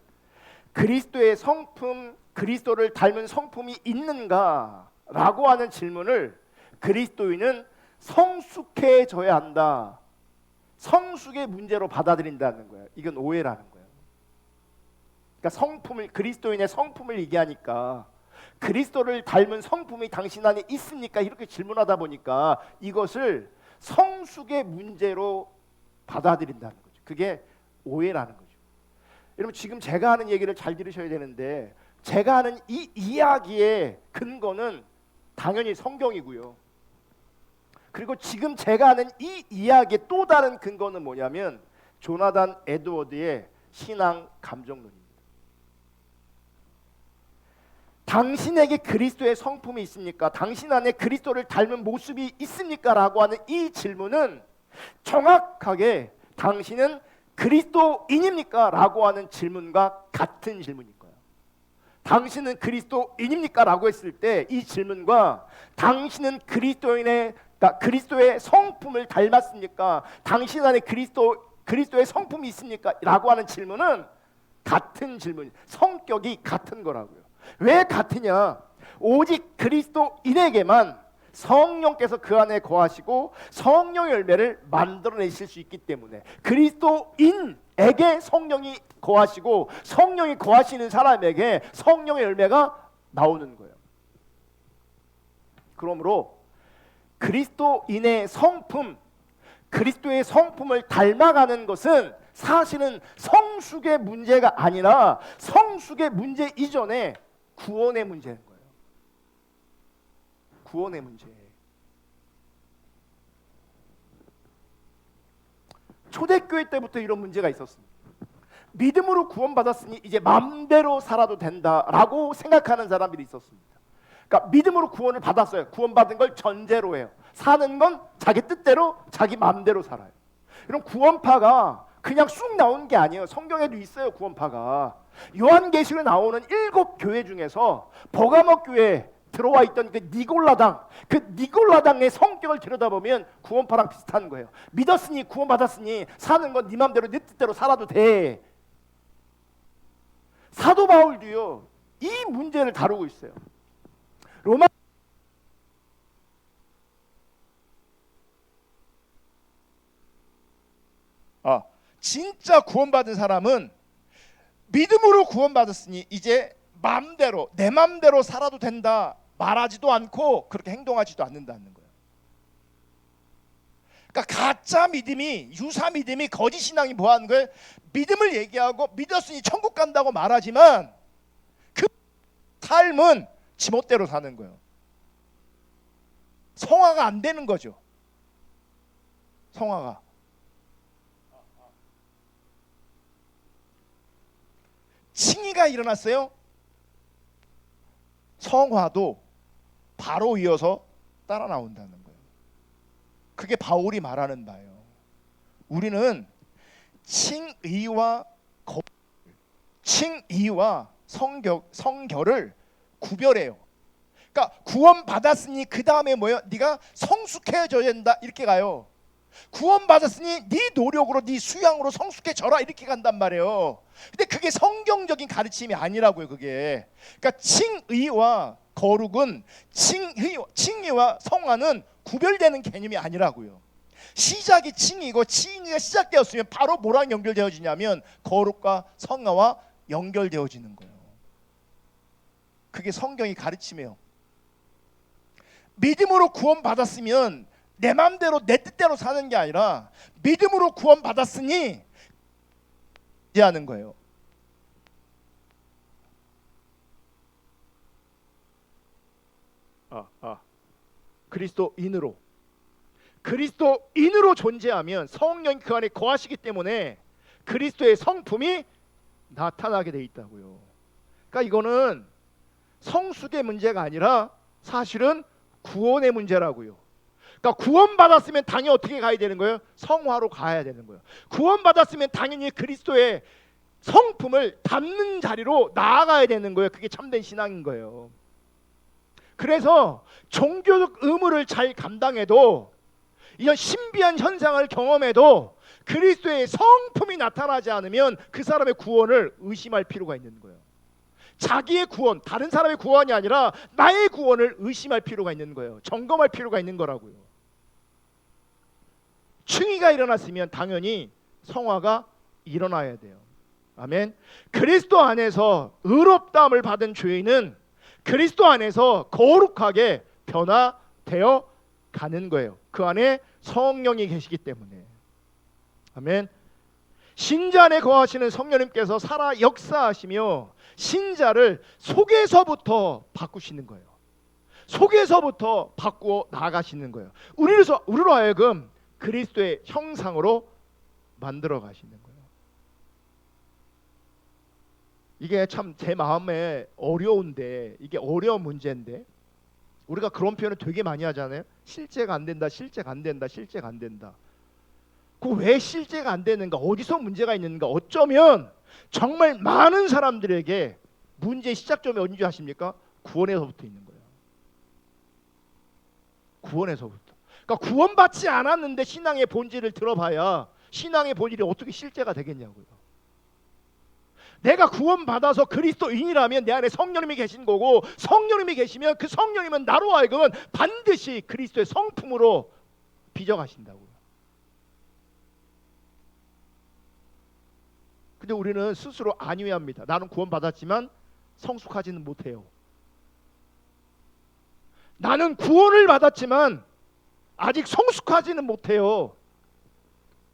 그리스도의 성품, 그리스도를 닮은 성품이 있는가라고 하는 질문을 그리스도인은 성숙해져야 한다, 성숙의 문제로 받아들인다는 거예요. 이건 오해라는 거예요. 그러니까 성품을, 그리스도인의 성품을 얘기하니까 그리스도를 닮은 성품이 당신 안에 있습니까? 이렇게 질문하다 보니까 이것을 성숙의 문제로 받아들인다는 거죠. 그게 오해라는 거죠. 여러분, 지금 제가 하는 얘기를 잘 들으셔야 되는데, 제가 하는 이 이야기의 근거는 당연히 성경이고요. 그리고 지금 제가 하는 이 이야기의 또 다른 근거는 뭐냐면 조나단 에드워드의 신앙 감정론입니다. 당신에게 그리스도의 성품이 있습니까? 당신 안에 그리스도를 닮은 모습이 있습니까? 라고 하는 이 질문은 정확하게 당신은 그리스도인입니까? 라고 하는 질문과 같은 질문인 거예요. 당신은 그리스도인입니까? 라고 했을 때 이 질문과 당신은 그리스도의 성품을 닮았습니까? 당신 안에 그리스도의 성품이 있습니까? 라고 하는 질문은 같은 질문, 성격이 같은 거라고요. 왜 같으냐? 오직 그리스도인에게만 성령께서 그 안에 거하시고 성령의 열매를 만들어내실 수 있기 때문에 그리스도인에게 성령이 거하시고 성령이 거하시는 사람에게 성령의 열매가 나오는 거예요. 그러므로 그리스도인의 성품, 그리스도의 성품을 닮아가는 것은 사실은 성숙의 문제가 아니라 성숙의 문제 이전에 구원의 문제인 거예요. 구원의 문제. 초대교회 때부터 이런 문제가 있었습니다. 믿음으로 구원받았으니 이제 마음대로 살아도 된다라고 생각하는 사람들이 있었습니다. 그러니까 믿음으로 구원을 받았어요. 구원받은 걸 전제로 해요. 사는 건 자기 뜻대로 자기 마음대로 살아요. 이런 구원파가 그냥 쑥 나온 게 아니에요. 성경에도 있어요, 구원파가. 요한계시록에 나오는 7 교회 중에서 버가모 교회에 들어와 있던 그 니골라당의 성격을 들여다보면 구원파랑 비슷한 거예요. 믿었으니 구원받았으니 사는 건 네 맘대로 네 뜻대로 살아도 돼. 사도 바울도요, 이 문제를 다루고 있어요. 로마 진짜 구원받은 사람은 믿음으로 구원받았으니 이제 맘대로 내 맘대로 살아도 된다 말하지도 않고 그렇게 행동하지도 않는다는 거예요. 그러니까 가짜 믿음이, 유사 믿음이, 거짓 신앙이 뭐 하는 거예요? 믿음을 얘기하고 믿었으니 천국 간다고 말하지만 그 삶은 지멋대로 사는 거예요. 성화가 안 되는 거죠. 성화가. 칭의가 일어났어요. 성화도 바로 이어서 따라 나온다는 거예요. 그게 바울이 말하는 바예요. 우리는 칭의와 성결을 구별해요. 그러니까 구원받았으니 그 다음에 뭐예요? 네가 성숙해져야 된다 이렇게 가요. 구원받았으니 네 노력으로 네 수양으로 성숙해져라 이렇게 간단 말이에요. 근데 그게 성경적인 가르침이 아니라고요. 그게. 그러니까 칭의와 거룩은 칭의와 성화는 구별되는 개념이 아니라고요. 시작이 칭의고 칭의가 시작되었으면 바로 뭐랑 연결되어지냐면 거룩과 성화와 연결되어지는 거예요. 그게 성경이 가르침이에요. 믿음으로 구원받았으면 내 마음대로 내 뜻대로 사는 게 아니라 믿음으로 구원받았으니 하는 거예요. 그리스도인으로 존재하면 성령이 그 안에 거하시기 때문에 그리스도의 성품이 나타나게 돼 있다고요. 그러니까 이거는 성숙의 문제가 아니라 사실은 구원의 문제라고요. 그러니까 구원받았으면 당연히 어떻게 가야 되는 거예요? 성화로 가야 되는 거예요. 구원받았으면 당연히 그리스도의 성품을 담는 자리로 나아가야 되는 거예요. 그게 참된 신앙인 거예요. 그래서 종교적 의무를 잘 감당해도 이런 신비한 현상을 경험해도 그리스도의 성품이 나타나지 않으면 그 사람의 구원을 의심할 필요가 있는 거예요. 자기의 구원, 다른 사람의 구원이 아니라 나의 구원을 의심할 필요가 있는 거예요. 점검할 필요가 있는 거라고요. 칭의가 일어났으면 당연히 성화가 일어나야 돼요. 아멘. 그리스도 안에서 의롭다함을 받은 죄인은 그리스도 안에서 거룩하게 변화되어 가는 거예요. 그 안에 성령이 계시기 때문에. 아멘. 신자 안에 거하시는 성령님께서 살아 역사하시며 신자를 속에서부터 바꾸시는 거예요. 속에서부터 바꾸어 나가시는 거예요. 우리로 하여금 그리스도의 형상으로 만들어 가시는 거예요. 이게 참 제 마음에 어려운데, 이게 어려운 문제인데 우리가 그런 표현을 되게 많이 하잖아요. 실제가 안 된다, 실제가 안 된다, 실제가 안 된다. 그 왜 실제가 안 되는가, 어디서 문제가 있는가. 어쩌면 정말 많은 사람들에게 문제의 시작점이 어딘지 아십니까? 구원에서부터 있는 거예요. 구원에서부터. 그러니까 구원받지 않았는데 신앙의 본질을 들어봐야 신앙의 본질이 어떻게 실제가 되겠냐고요. 내가 구원받아서 그리스도인이라면 내 안에 성령님이 계신 거고, 성령님이 계시면 그 성령님은 나로 하여금 반드시 그리스도의 성품으로 빚어가신다고요. 근데 우리는 스스로 안위합니다. 나는 구원받았지만 성숙하지는 못해요. 나는 구원을 받았지만 아직 성숙하지는 못해요.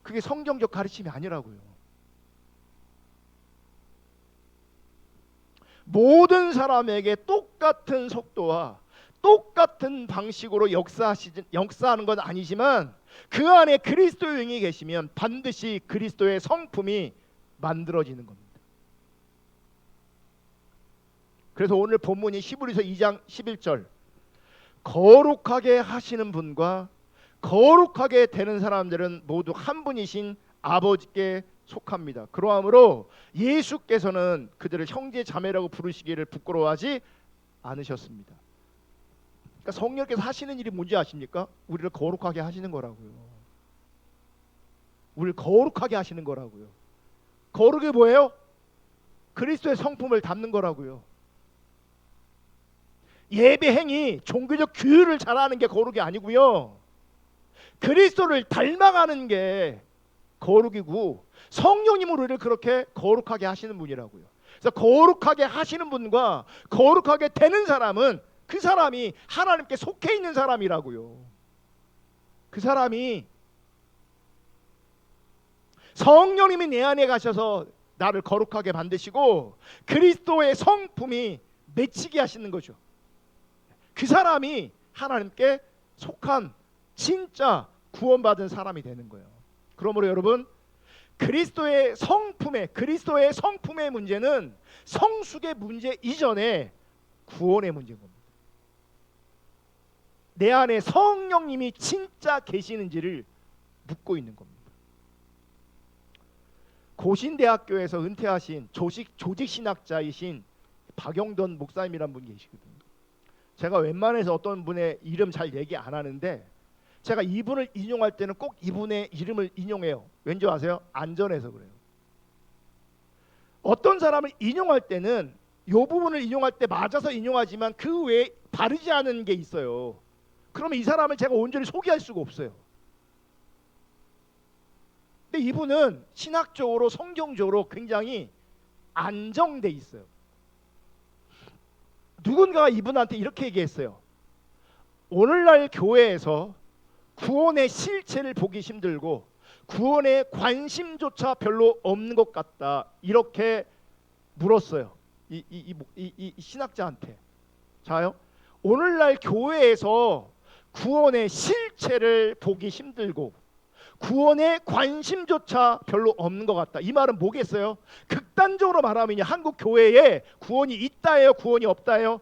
그게 성경적 가르침이 아니라고요. 모든 사람에게 똑같은 속도와 똑같은 방식으로 역사하는 건 아니지만 그 안에 그리스도의 영이 계시면 반드시 그리스도의 성품이 만들어지는 겁니다. 그래서 오늘 본문이 히브리서 2장 11절, 거룩하게 하시는 분과 거룩하게 되는 사람들은 모두 한 분이신 아버지께 속합니다. 그러므로 예수께서는 그들을 형제 자매라고 부르시기를 부끄러워하지 않으셨습니다. 그러니까 성령께서 하시는 일이 뭔지 아십니까? 우리를 거룩하게 하시는 거라고요. 우리를 거룩하게 하시는 거라고요. 거룩이 뭐예요? 그리스도의 성품을 담는 거라고요. 예배 행위, 종교적 규율을 잘하는 게 거룩이 아니고요. 그리스도를 닮아가는 게 거룩이고, 성령님은 우리를 그렇게 거룩하게 하시는 분이라고요. 그래서 거룩하게 하시는 분과 거룩하게 되는 사람은 그 사람이 하나님께 속해 있는 사람이라고요. 그 사람이 성령님이 내 안에 가셔서 나를 거룩하게 만드시고 그리스도의 성품이 맺히게 하시는 거죠. 그 사람이 하나님께 속한 진짜 구원받은 사람이 되는 거예요. 그러므로 여러분, 그리스도의 성품의 문제는 성숙의 문제 이전에 구원의 문제인 겁니다. 내 안에 성령님이 진짜 계시는지를 묻고 있는 겁니다. 고신대학교에서 은퇴하신 조직신학자이신 박영돈 목사님이란 분이 계시거든요. 제가 웬만해서 어떤 분의 이름 잘 얘기 안 하는데 제가 이분을 인용할 때는 꼭 이분의 이름을 인용해요. 왠지 아세요? 안전해서 그래요. 어떤 사람을 인용할 때는 이 부분을 인용할 때 맞아서 인용하지만 그 외에 바르지 않은 게 있어요. 그러면 이 사람을 제가 온전히 소개할 수가 없어요. 근데 이분은 신학적으로 성경적으로 굉장히 안정돼 있어요. 누군가가 이분한테 이렇게 얘기했어요. 오늘날 교회에서 구원의 실체를 보기 힘들고 구원의 관심조차 별로 없는 것 같다, 이렇게 물었어요. 이 신학자한테. 자요, 오늘날 교회에서 구원의 실체를 보기 힘들고 구원의 관심조차 별로 없는 것 같다. 이 말은 뭐겠어요? 극단적으로 말하면 한국 교회에 구원이 있다예요? 구원이 없다예요?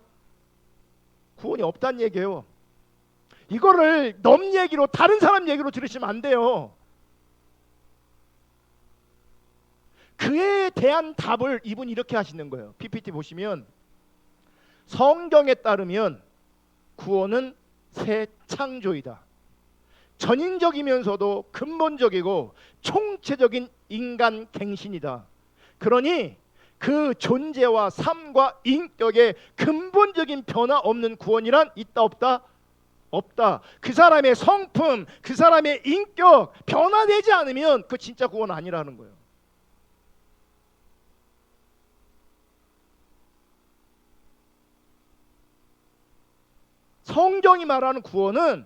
구원이 없다는 얘기예요. 이거를 넘 얘기로, 다른 사람 얘기로 들으시면 안 돼요. 그에 대한 답을 이분이 이렇게 하시는 거예요. PPT 보시면 성경에 따르면 구원은 새 창조이다. 전인적이면서도 근본적이고 총체적인 인간 갱신이다. 그러니 그 존재와 삶과 인격의 근본적인 변화 없는 구원이란 있다 없다? 없다. 그 사람의 성품, 그 사람의 인격 변화되지 않으면 그 진짜 구원 아니라는 거예요. 성경이 말하는 구원은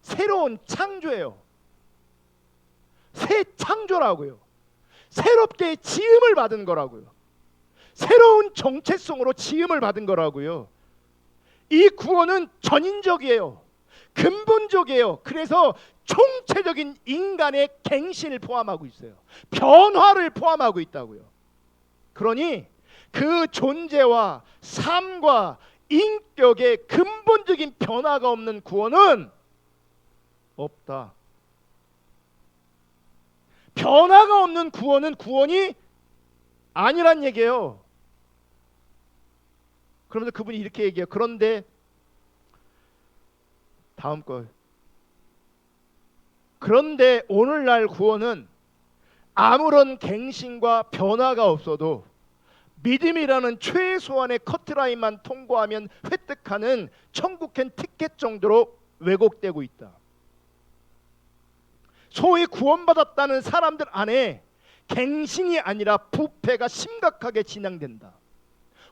새로운 창조예요. 새 창조라고요. 새롭게 지음을 받은 거라고요. 새로운 정체성으로 지음을 받은 거라고요. 이 구원은 전인적이에요. 근본적이에요. 그래서 총체적인 인간의 갱신을 포함하고 있어요. 변화를 포함하고 있다고요. 그러니 그 존재와 삶과 인격의 근본적인 변화가 없는 구원은 없다. 변화가 없는 구원은 구원이 아니란 얘기예요. 그러면서 그분이 이렇게 얘기해요. 그런데 다음 거. 그런데 오늘날 구원은 아무런 갱신과 변화가 없어도 믿음이라는 최소한의 커트라인만 통과하면 획득하는 천국행 티켓 정도로 왜곡되고 있다. 소위 구원받았다는 사람들 안에 갱신이 아니라 부패가 심각하게 진행된다.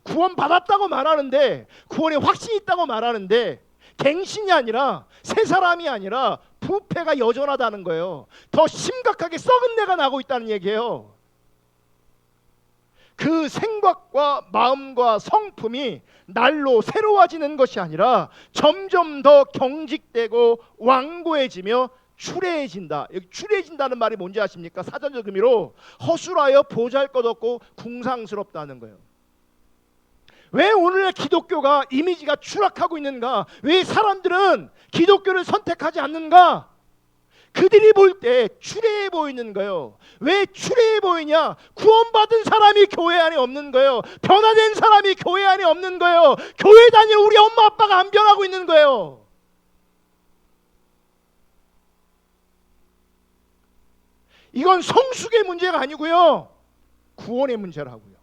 구원받았다고 말하는데, 구원에 확신이 있다고 말하는데 갱신이 아니라, 새 사람이 아니라 부패가 여전하다는 거예요. 더 심각하게 썩은 내가 나고 있다는 얘기예요. 그 생각과 마음과 성품이 날로 새로워지는 것이 아니라 점점 더 경직되고 완고해지며 추레해진다. 여기 추레해진다는 말이 뭔지 아십니까? 사전적 의미로 허술하여 보잘것없고 궁상스럽다는 거예요. 왜 오늘날 기독교가 이미지가 추락하고 있는가? 왜 사람들은 기독교를 선택하지 않는가? 그들이 볼 때 추레해 보이는 거예요. 왜 추레해 보이냐? 구원받은 사람이 교회 안에 없는 거예요. 변화된 사람이 교회 안에 없는 거예요. 교회 다니는 우리 엄마 아빠가 안 변하고 있는 거예요. 이건 성숙의 문제가 아니고요, 구원의 문제라고요.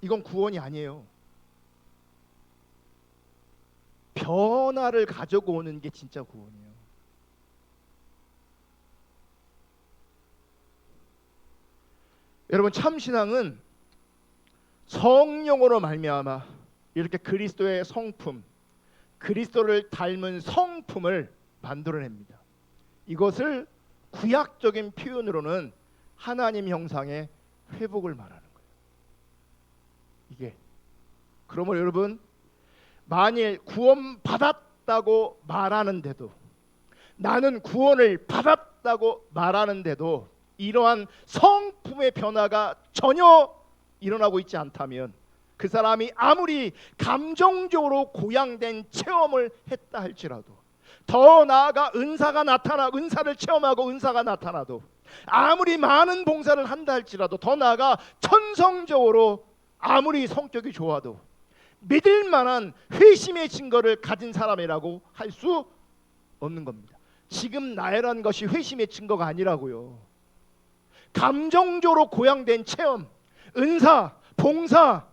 이건 구원이 아니에요. 변화를 가지고 오는 게 진짜 구원이에요. 여러분, 참신앙은 성령으로 말미암아 이렇게 그리스도의 성품, 그리스도를 닮은 성품을 만들어냅니다. 이것을 구약적인 표현으로는 하나님 형상의 회복을 말하는 거예요. 이게 그러면 여러분, 만일 구원받았다고 말하는데도, 나는 구원을 받았다고 말하는데도 이러한 성품의 변화가 전혀 일어나고 있지 않다면, 그 사람이 아무리 감정적으로 고양된 체험을 했다 할지라도, 더 나아가 은사를 체험하고 은사가 나타나도, 아무리 많은 봉사를 한다 할지라도, 더 나아가 천성적으로 아무리 성격이 좋아도 믿을 만한 회심의 증거를 가진 사람이라고 할 수 없는 겁니다. 지금 나열한 것이 회심의 증거가 아니라고요. 감정적으로 고양된 체험, 은사, 봉사,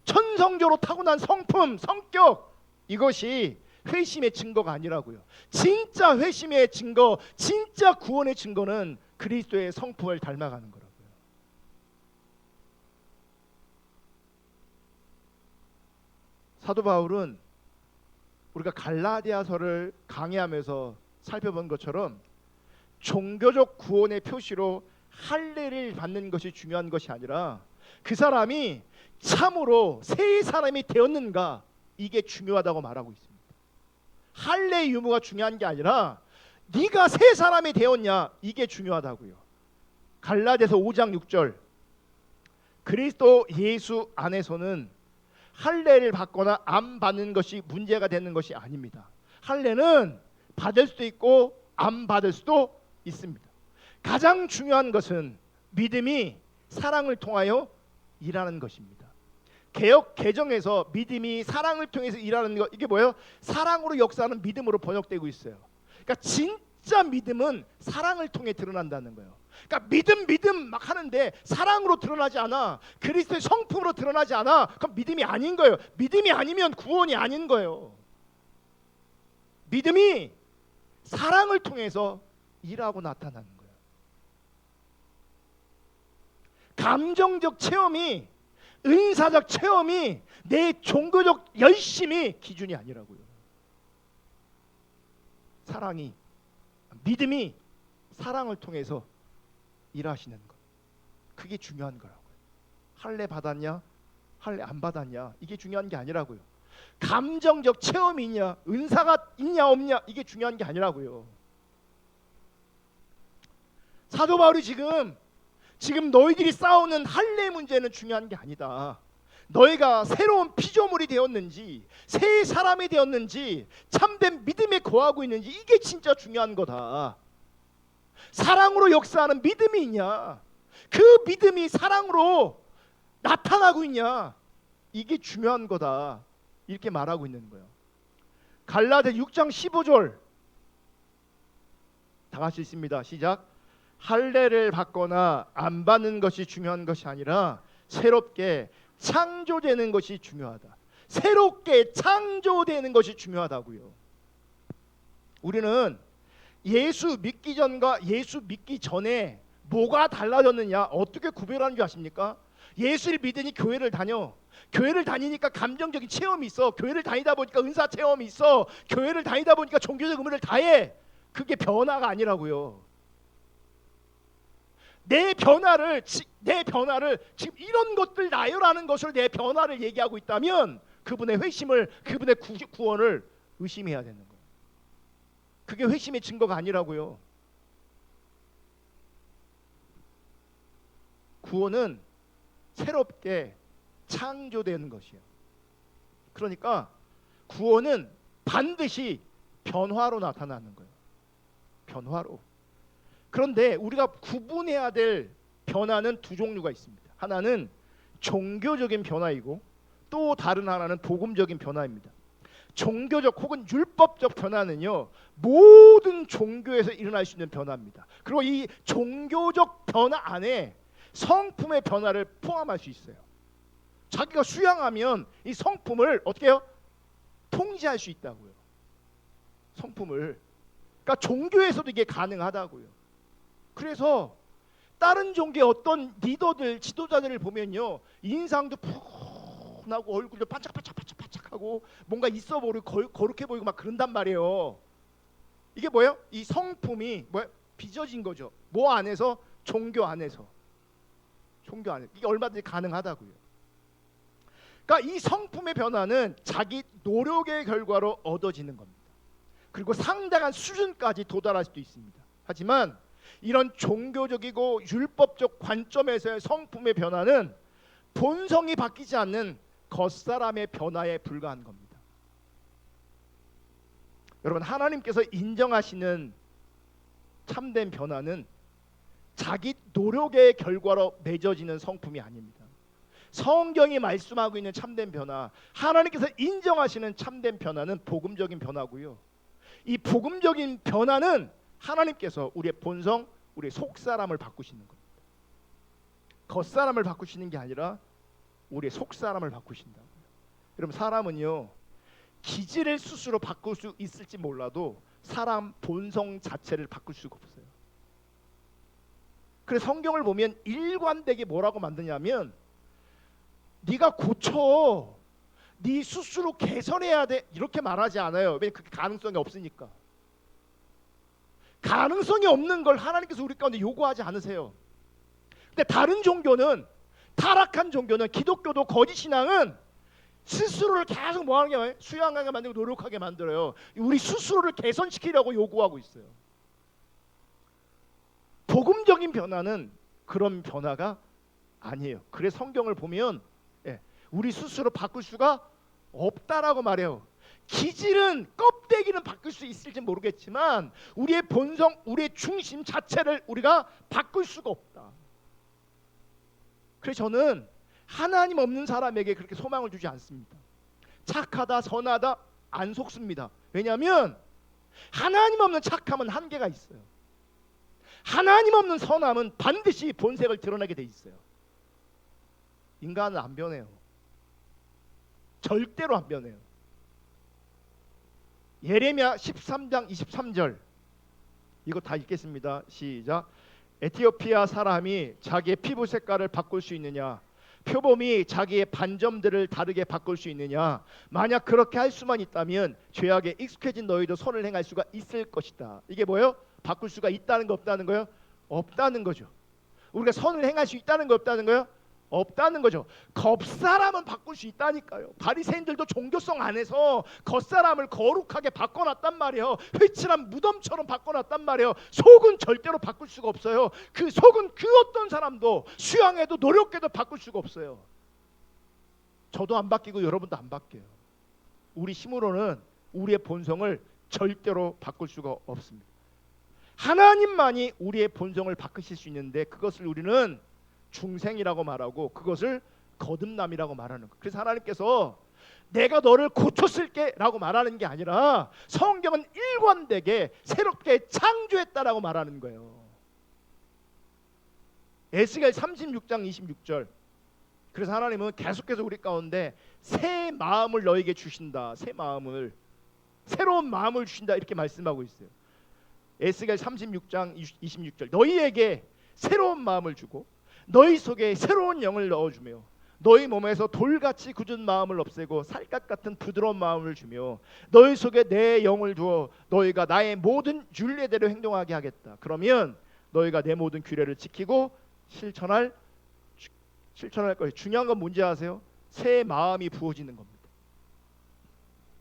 천성적으로 타고난 성품, 성격, 이것이 회심의 증거가 아니라고요. 진짜 회심의 증거, 진짜 구원의 증거는 그리스도의 성품을 닮아가는 거라고요. 사도 바울은 우리가 갈라디아서를 강의하면서 살펴본 것처럼 종교적 구원의 표시로 할례를 받는 것이 중요한 것이 아니라, 그 사람이 참으로 새 사람이 되었는가, 이게 중요하다고 말하고 있습니다. 할례의 유무가 중요한 게 아니라 네가 새 사람이 되었냐, 이게 중요하다고요. 갈라디아서 5장 6절, 그리스도 예수 안에서는 할례를 받거나 안 받는 것이 문제가 되는 것이 아닙니다. 할례는 받을 수도 있고 안 받을 수도 있습니다. 가장 중요한 것은 믿음이 사랑을 통하여 일하는 것입니다. 개역 개정에서 믿음이 사랑을 통해서 일하는 것, 이게 뭐예요? 사랑으로 역사하는 믿음으로 번역되고 있어요. 그러니까 진짜 믿음은 사랑을 통해 드러난다는 거예요. 그러니까 믿음 막 하는데 사랑으로 드러나지 않아, 그리스도의 성품으로 드러나지 않아, 그럼 믿음이 아닌 거예요. 믿음이 아니면 구원이 아닌 거예요. 믿음이 사랑을 통해서 일하고 나타나는 거예요. 감정적 체험이, 은사적 체험이 내 종교적 열심이 기준이 아니라고요. 사랑이, 믿음이 사랑을 통해서 일하시는 것, 그게 중요한 거라고요. 할례 받았냐, 할례 안 받았냐, 이게 중요한 게 아니라고요. 감정적 체험이 있냐, 은사가 있냐 없냐, 이게 중요한 게 아니라고요. 사도 바울이 지금 너희들이 싸우는 할례 문제는 중요한 게 아니다. 너희가 새로운 피조물이 되었는지, 새 사람이 되었는지, 참된 믿음에 거하고 있는지, 이게 진짜 중요한 거다. 사랑으로 역사하는 믿음이 있냐, 그 믿음이 사랑으로 나타나고 있냐, 이게 중요한 거다, 이렇게 말하고 있는 거예요. 갈라디아 6장 15절 다 다 같이 있습니다. 시작. 할례를 받거나 안 받는 것이 중요한 것이 아니라 새롭게 창조되는 것이 중요하다. 새롭게 창조되는 것이 중요하다고요. 우리는 예수 믿기 전과 예수 믿기 전에 뭐가 달라졌느냐 어떻게 구별하는 줄 아십니까? 예수를 믿으니 교회를 다녀. 교회를 다니니까 감정적인 체험이 있어. 교회를 다니다 보니까 은사 체험이 있어. 교회를 다니다 보니까 종교적 의무를 다해. 그게 변화가 아니라고요. 내 변화를 지금 이런 것들 나요라는 것을 내 변화를 얘기하고 있다면 그분의 회심을, 그분의 구원을 의심해야 되는 거예요. 그게 회심의 증거가 아니라고요. 구원은 새롭게 창조되는 것이에요. 그러니까 구원은 반드시 변화로 나타나는 거예요. 변화로. 그런데 우리가 구분해야 될 변화는 두 종류가 있습니다. 하나는 종교적인 변화이고 또 다른 하나는 복음적인 변화입니다. 종교적 혹은 율법적 변화는요, 모든 종교에서 일어날 수 있는 변화입니다. 그리고 이 종교적 변화 안에 성품의 변화를 포함할 수 있어요. 자기가 수양하면 이 성품을 어떻게 해요? 통제할 수 있다고요. 성품을. 그러니까 종교에서도 이게 가능하다고요. 그래서 다른 종교의 어떤 리더들, 지도자들을 보면요, 인상도 푹 나고 얼굴도 반짝반짝반짝하고 뭔가 있어 보이고 거룩해 보이고 막 그런단 말이에요. 이게 뭐예요? 이 성품이 뭐예요? 빚어진 거죠. 뭐 안에서? 종교 안에서. 종교 안에. 이게 얼마든지 가능하다고요. 그러니까 이 성품의 변화는 자기 노력의 결과로 얻어지는 겁니다. 그리고 상당한 수준까지 도달할 수도 있습니다. 하지만 이런 종교적이고 율법적 관점에서의 성품의 변화는 본성이 바뀌지 않는 겉사람의 변화에 불과한 겁니다. 여러분, 하나님께서 인정하시는 참된 변화는 자기 노력의 결과로 맺어지는 성품이 아닙니다. 성경이 말씀하고 있는 참된 변화, 하나님께서 인정하시는 참된 변화는 복음적인 변화고요. 이 복음적인 변화는 하나님께서 우리의 본성, 우리의 속사람을 바꾸시는 겁니다. 겉사람을 바꾸시는 게 아니라 우리의 속사람을 바꾸신다고요. 여러분, 사람은요, 기질을 스스로 바꿀 수 있을지 몰라도 사람 본성 자체를 바꿀 수가 없어요. 그래서 성경을 보면 일관되게 뭐라고 만드냐면, 네가 고쳐, 네 스스로 개선해야 돼, 이렇게 말하지 않아요. 왜냐하면 그게 가능성이 없으니까. 가능성이 없는 걸 하나님께서 우리 가운데 요구하지 않으세요. 근데 다른 종교는, 타락한 종교는, 기독교도 거짓 신앙은 스스로를 계속 뭐하는 게 뭐예요? 수양하게 만들고 노력하게 만들어요. 우리 스스로를 개선시키려고 요구하고 있어요. 복음적인 변화는 그런 변화가 아니에요. 그래서 성경을 보면 우리 스스로 바꿀 수가 없다라고 말해요. 기질은, 껍데기는 바꿀 수 있을지 모르겠지만 우리의 본성, 우리의 중심 자체를 우리가 바꿀 수가 없다. 그래서 저는 하나님 없는 사람에게 그렇게 소망을 주지 않습니다. 착하다, 선하다 안 속습니다. 왜냐하면 하나님 없는 착함은 한계가 있어요. 하나님 없는 선함은 반드시 본색을 드러내게 돼 있어요. 인간은 안 변해요. 절대로 안 변해요. 예레미야 13장 23절, 이거 다 읽겠습니다. 시작. 에티오피아 사람이 자기의 피부 색깔을 바꿀 수 있느냐? 표범이 자기의 반점들을 다르게 바꿀 수 있느냐? 만약 그렇게 할 수만 있다면 죄악에 익숙해진 너희도 선을 행할 수가 있을 것이다. 이게 뭐예요? 바꿀 수가 있다는 거, 없다는 거요? 없다는 거죠. 우리가 선을 행할 수 있다는 거, 없다는 거요? 없다는 거죠. 겉사람은 바꿀 수 있다니까요. 바리새인들도 종교성 안에서 겉사람을 거룩하게 바꿔놨단 말이에요. 회칠한 무덤처럼 바꿔놨단 말이에요. 속은 절대로 바꿀 수가 없어요. 그 속은 그 어떤 사람도 수양해도 노력해도 바꿀 수가 없어요. 저도 안 바뀌고 여러분도 안 바뀌어요. 우리 힘으로는 우리의 본성을 절대로 바꿀 수가 없습니다. 하나님만이 우리의 본성을 바꾸실 수 있는데 그것을 우리는 중생이라고 말하고 그것을 거듭남이라고 말하는 거예요. 그래서 하나님께서 내가 너를 고쳤을게 라고 말하는 게 아니라 성경은 일관되게 새롭게 창조했다라고 말하는 거예요. 에스겔 36장 26절. 그래서 하나님은 계속해서 우리 가운데 새 마음을 너에게 주신다. 새 마음을, 새로운 마음을 주신다 이렇게 말씀하고 있어요. 에스겔 36장 26절. 너희에게 새로운 마음을 주고 너희 속에 새로운 영을 넣어주며 너희 몸에서 돌같이 굳은 마음을 없애고 살갗 같은 부드러운 마음을 주며 너희 속에 내 영을 두어 너희가 나의 모든 율례대로 행동하게 하겠다. 그러면 너희가 내 모든 규례를 지키고 실천할 거예요. 중요한 건 뭔지 아세요? 새 마음이 부어지는 겁니다.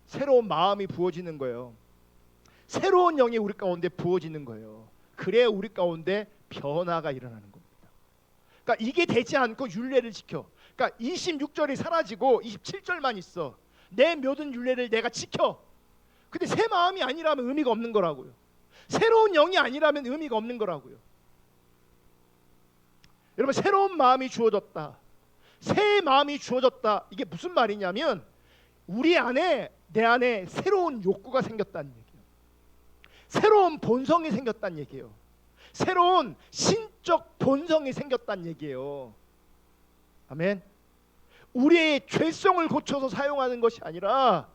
새로운 마음이 부어지는 거예요. 새로운 영이 우리 가운데 부어지는 거예요. 그래야 우리 가운데 변화가 일어나는 겁니다. 그러니까 이게 되지 않고 율례를 지켜. 그러니까 26절이 사라지고 27절만 있어. 내 모든 율례를 내가 지켜. 근데 새 마음이 아니라면 의미가 없는 거라고요. 새로운 영이 아니라면 의미가 없는 거라고요. 여러분, 새로운 마음이 주어졌다. 새 마음이 주어졌다. 이게 무슨 말이냐면 우리 안에, 내 안에 새로운 욕구가 생겼다는 얘기예요. 새로운 본성이 생겼다는 얘기예요. 새로운 신적 본성이 생겼다는 얘기예요. 아멘. 우리의 죄성을 고쳐서 사용하는 것이 아니라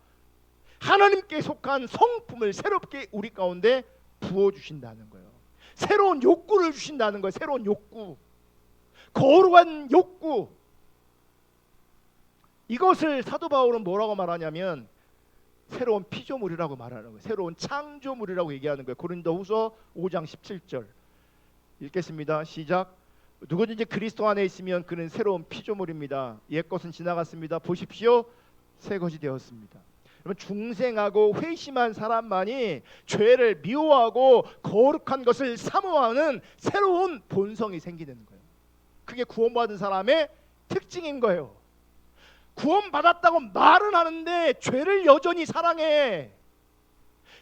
하나님께 속한 성품을 새롭게 우리 가운데 부어주신다는 거예요. 새로운 욕구를 주신다는 거예요. 새로운 욕구, 거룩한 욕구. 이것을 사도 바울은 뭐라고 말하냐면 새로운 피조물이라고 말하는 거예요. 새로운 창조물이라고 얘기하는 거예요. 고린도후서 5장 17절 읽겠습니다. 시작. 누구든지 그리스도 안에 있으면 그는 새로운 피조물입니다. 옛 것은 지나갔습니다. 보십시오, 새 것이 되었습니다. 여러분, 중생하고 회심한 사람만이 죄를 미워하고 거룩한 것을 사모하는 새로운 본성이 생기는 거예요. 그게 구원받은 사람의 특징인 거예요. 구원받았다고 말은 하는데 죄를 여전히 사랑해.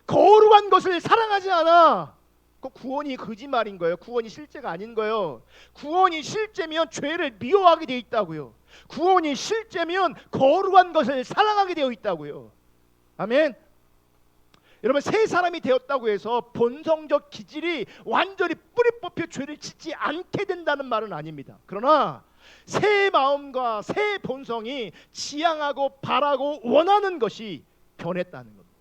거룩한 것을 사랑하지 않아. 그 구원이 거짓말인 거예요. 구원이 실제가 아닌 거예요. 구원이 실제면 죄를 미워하게 되어 있다고요. 구원이 실제면 거룩한 것을 사랑하게 되어 있다고요. 아멘. 여러분, 새 사람이 되었다고 해서 본성적 기질이 완전히 뿌리 뽑혀 죄를 짓지 않게 된다는 말은 아닙니다. 그러나 새 마음과 새 본성이 지향하고 바라고 원하는 것이 변했다는 겁니다.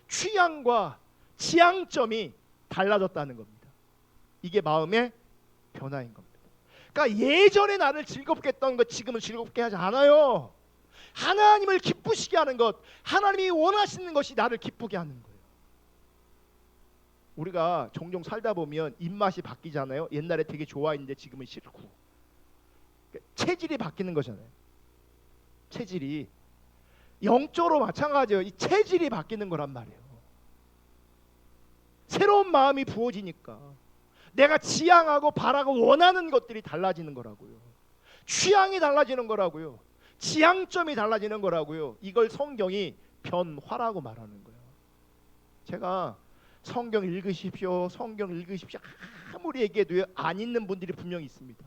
취향과 지향점이 달라졌다는 겁니다. 이게 마음의 변화인 겁니다. 그러니까 예전에 나를 즐겁게 했던 것 지금은 즐겁게 하지 않아요. 하나님을 기쁘시게 하는 것, 하나님이 원하시는 것이 나를 기쁘게 하는 거예요. 우리가 종종 살다 보면 입맛이 바뀌잖아요. 옛날에 되게 좋아했는데 지금은 싫고. 체질이 바뀌는 거잖아요. 체질이 영적으로 마찬가지예요. 이 체질이 바뀌는 거란 말이에요. 새로운 마음이 부어지니까 내가 지향하고 바라고 원하는 것들이 달라지는 거라고요. 취향이 달라지는 거라고요. 지향점이 달라지는 거라고요. 이걸 성경이 변화라고 말하는 거예요. 제가 성경 읽으십시오, 성경 읽으십시오 아무리 얘기해도 안 읽는 분들이 분명히 있습니다.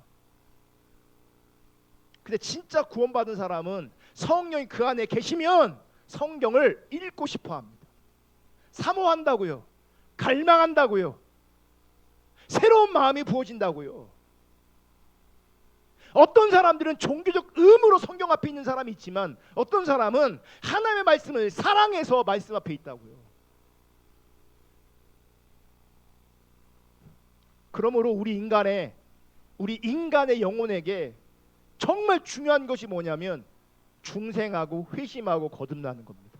근데 진짜 구원받은 사람은 성령이 그 안에 계시면 성경을 읽고 싶어 합니다. 사모한다고요. 갈망한다고요. 새로운 마음이 부어진다고요. 어떤 사람들은 종교적 의무로 성경 앞에 있는 사람이 있지만 어떤 사람은 하나님의 말씀을 사랑해서 말씀 앞에 있다고요. 그러므로 우리 인간의 영혼에게 정말 중요한 것이 뭐냐면 중생하고 회심하고 거듭나는 겁니다.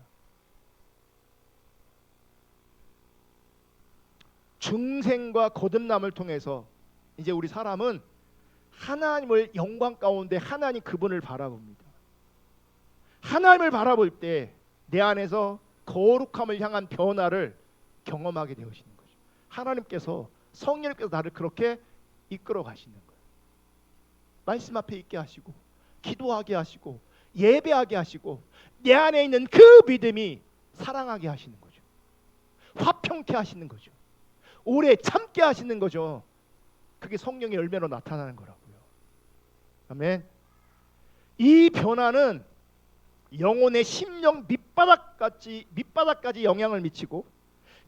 중생과 거듭남을 통해서 이제 우리 사람은 하나님을 영광 가운데 하나님 그분을 바라봅니다. 하나님을 바라볼 때 내 안에서 거룩함을 향한 변화를 경험하게 되어지는 거죠. 하나님께서 성령님께서 나를 그렇게 이끌어 가시는 거예요. 말씀 앞에 있게 하시고 기도하게 하시고 예배하게 하시고 내 안에 있는 그 믿음이 사랑하게 하시는 거죠. 화평케 하시는 거죠. 오래 참게 하시는 거죠. 그게 성령의 열매로 나타나는 거라고요. 아멘. 이 변화는 영혼의 심령 밑바닥까지 영향을 미치고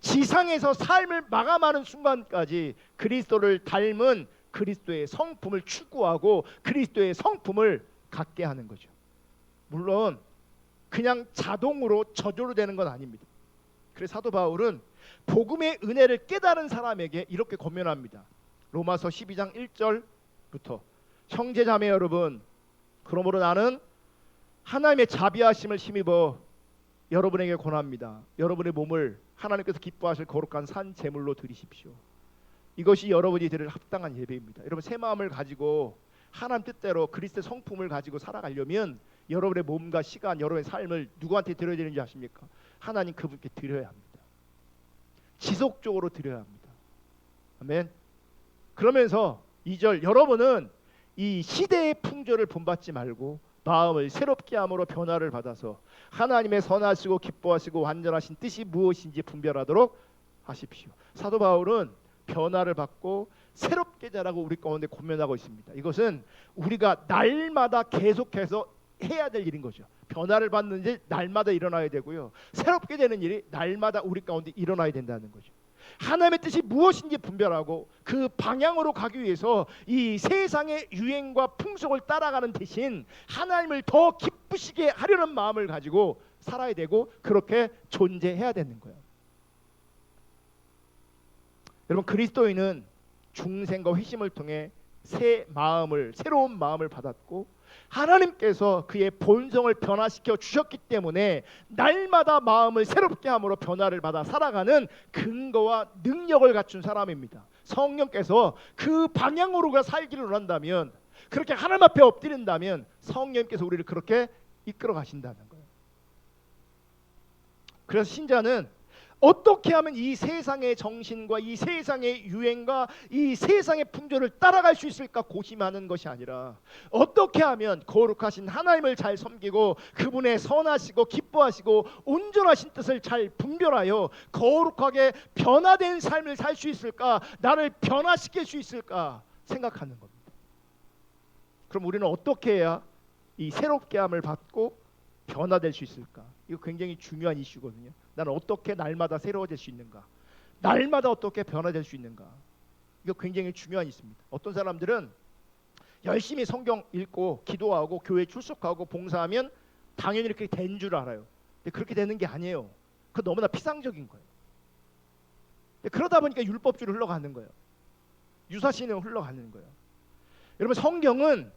지상에서 삶을 마감하는 순간까지 그리스도를 닮은 그리스도의 성품을 추구하고 그리스도의 성품을 갖게 하는 거죠. 물론 그냥 자동으로 저절로 되는 건 아닙니다. 그래서 사도 바울은 복음의 은혜를 깨달은 사람에게 이렇게 권면합니다. 로마서 12장 1절부터 형제 자매 여러분, 그러므로 나는 하나님의 자비하심을 힘입어 여러분에게 권합니다. 여러분의 몸을 하나님께서 기뻐하실 거룩한 산 제물로 드리십시오. 이것이 여러분이 드릴 합당한 예배입니다. 여러분, 새 마음을 가지고 하나님 뜻대로 그리스도의 성품을 가지고 살아가려면 여러분의 몸과 시간, 여러분의 삶을 누구한테 드려야 되는지 아십니까? 하나님 그분께 드려야 합니다. 지속적으로 드려야 합니다. 아멘. 그러면서 2절, 여러분은 이 시대의 풍조를 본받지 말고 마음을 새롭게 함으로 변화를 받아서 하나님의 선하시고 기뻐하시고 완전하신 뜻이 무엇인지 분별하도록 하십시오. 사도 바울은 변화를 받고 새롭게 자라고 우리 가운데 권면하고 있습니다. 이것은 우리가 날마다 계속해서 해야 될 일인 거죠. 변화를 받는 일 날마다 일어나야 되고요. 새롭게 되는 일이 날마다 우리 가운데 일어나야 된다는 거죠. 하나님의 뜻이 무엇인지 분별하고 그 방향으로 가기 위해서 이 세상의 유행과 풍속을 따라가는 대신 하나님을 더 기쁘시게 하려는 마음을 가지고 살아야 되고 그렇게 존재해야 되는 거예요. 여러분, 그리스도인은 중생과 회심을 통해 새로운 마음을 받았고 하나님께서 그의 본성을 변화시켜 주셨기 때문에 날마다 마음을 새롭게 함으로 변화를 받아 살아가는 근거와 능력을 갖춘 사람입니다. 성령께서 그 방향으로가 살기를 원한다면, 그렇게 하나님 앞에 엎드린다면 성령께서 우리를 그렇게 이끌어 가신다는 거예요. 그래서 신자는 어떻게 하면 이 세상의 정신과 이 세상의 유행과 이 세상의 풍조를 따라갈 수 있을까 고심하는 것이 아니라 어떻게 하면 거룩하신 하나님을 잘 섬기고 그분의 선하시고 기뻐하시고 온전하신 뜻을 잘 분별하여 거룩하게 변화된 삶을 살 수 있을까, 나를 변화시킬 수 있을까 생각하는 겁니다. 그럼 우리는 어떻게 해야 이 새롭게 함을 받고 변화될 수 있을까? 이거 굉장히 중요한 이슈거든요. 나는 어떻게 날마다 새로워질 수 있는가? 날마다 어떻게 변화될 수 있는가? 이거 굉장히 중요한 이슈입니다. 어떤 사람들은 열심히 성경 읽고 기도하고 교회 출석하고 봉사하면 당연히 이렇게 된 줄 알아요. 근데 그렇게 되는 게 아니에요. 그거 너무나 피상적인 거예요. 그러다 보니까 율법주로 흘러가는 거예요. 유사신으로 흘러가는 거예요. 여러분, 성경은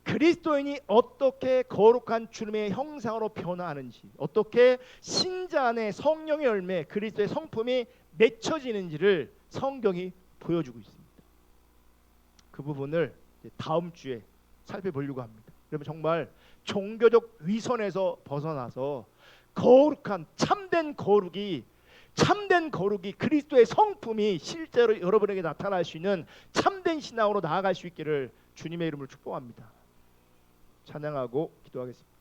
그리스도인이 어떻게 거룩한 주님의 형상으로 변화하는지, 어떻게 신자 안에 성령의 열매, 그리스도의 성품이 맺혀지는지를 성경이 보여주고 있습니다. 그 부분을 다음 주에 살펴보려고 합니다. 여러분, 정말 종교적 위선에서 벗어나서 거룩한 참된 거룩이 그리스도의 성품이 실제로 여러분에게 나타날 수 있는 참된 신앙으로 나아갈 수 있기를 주님의 이름으로 축복합니다. 찬양하고 기도하겠습니다.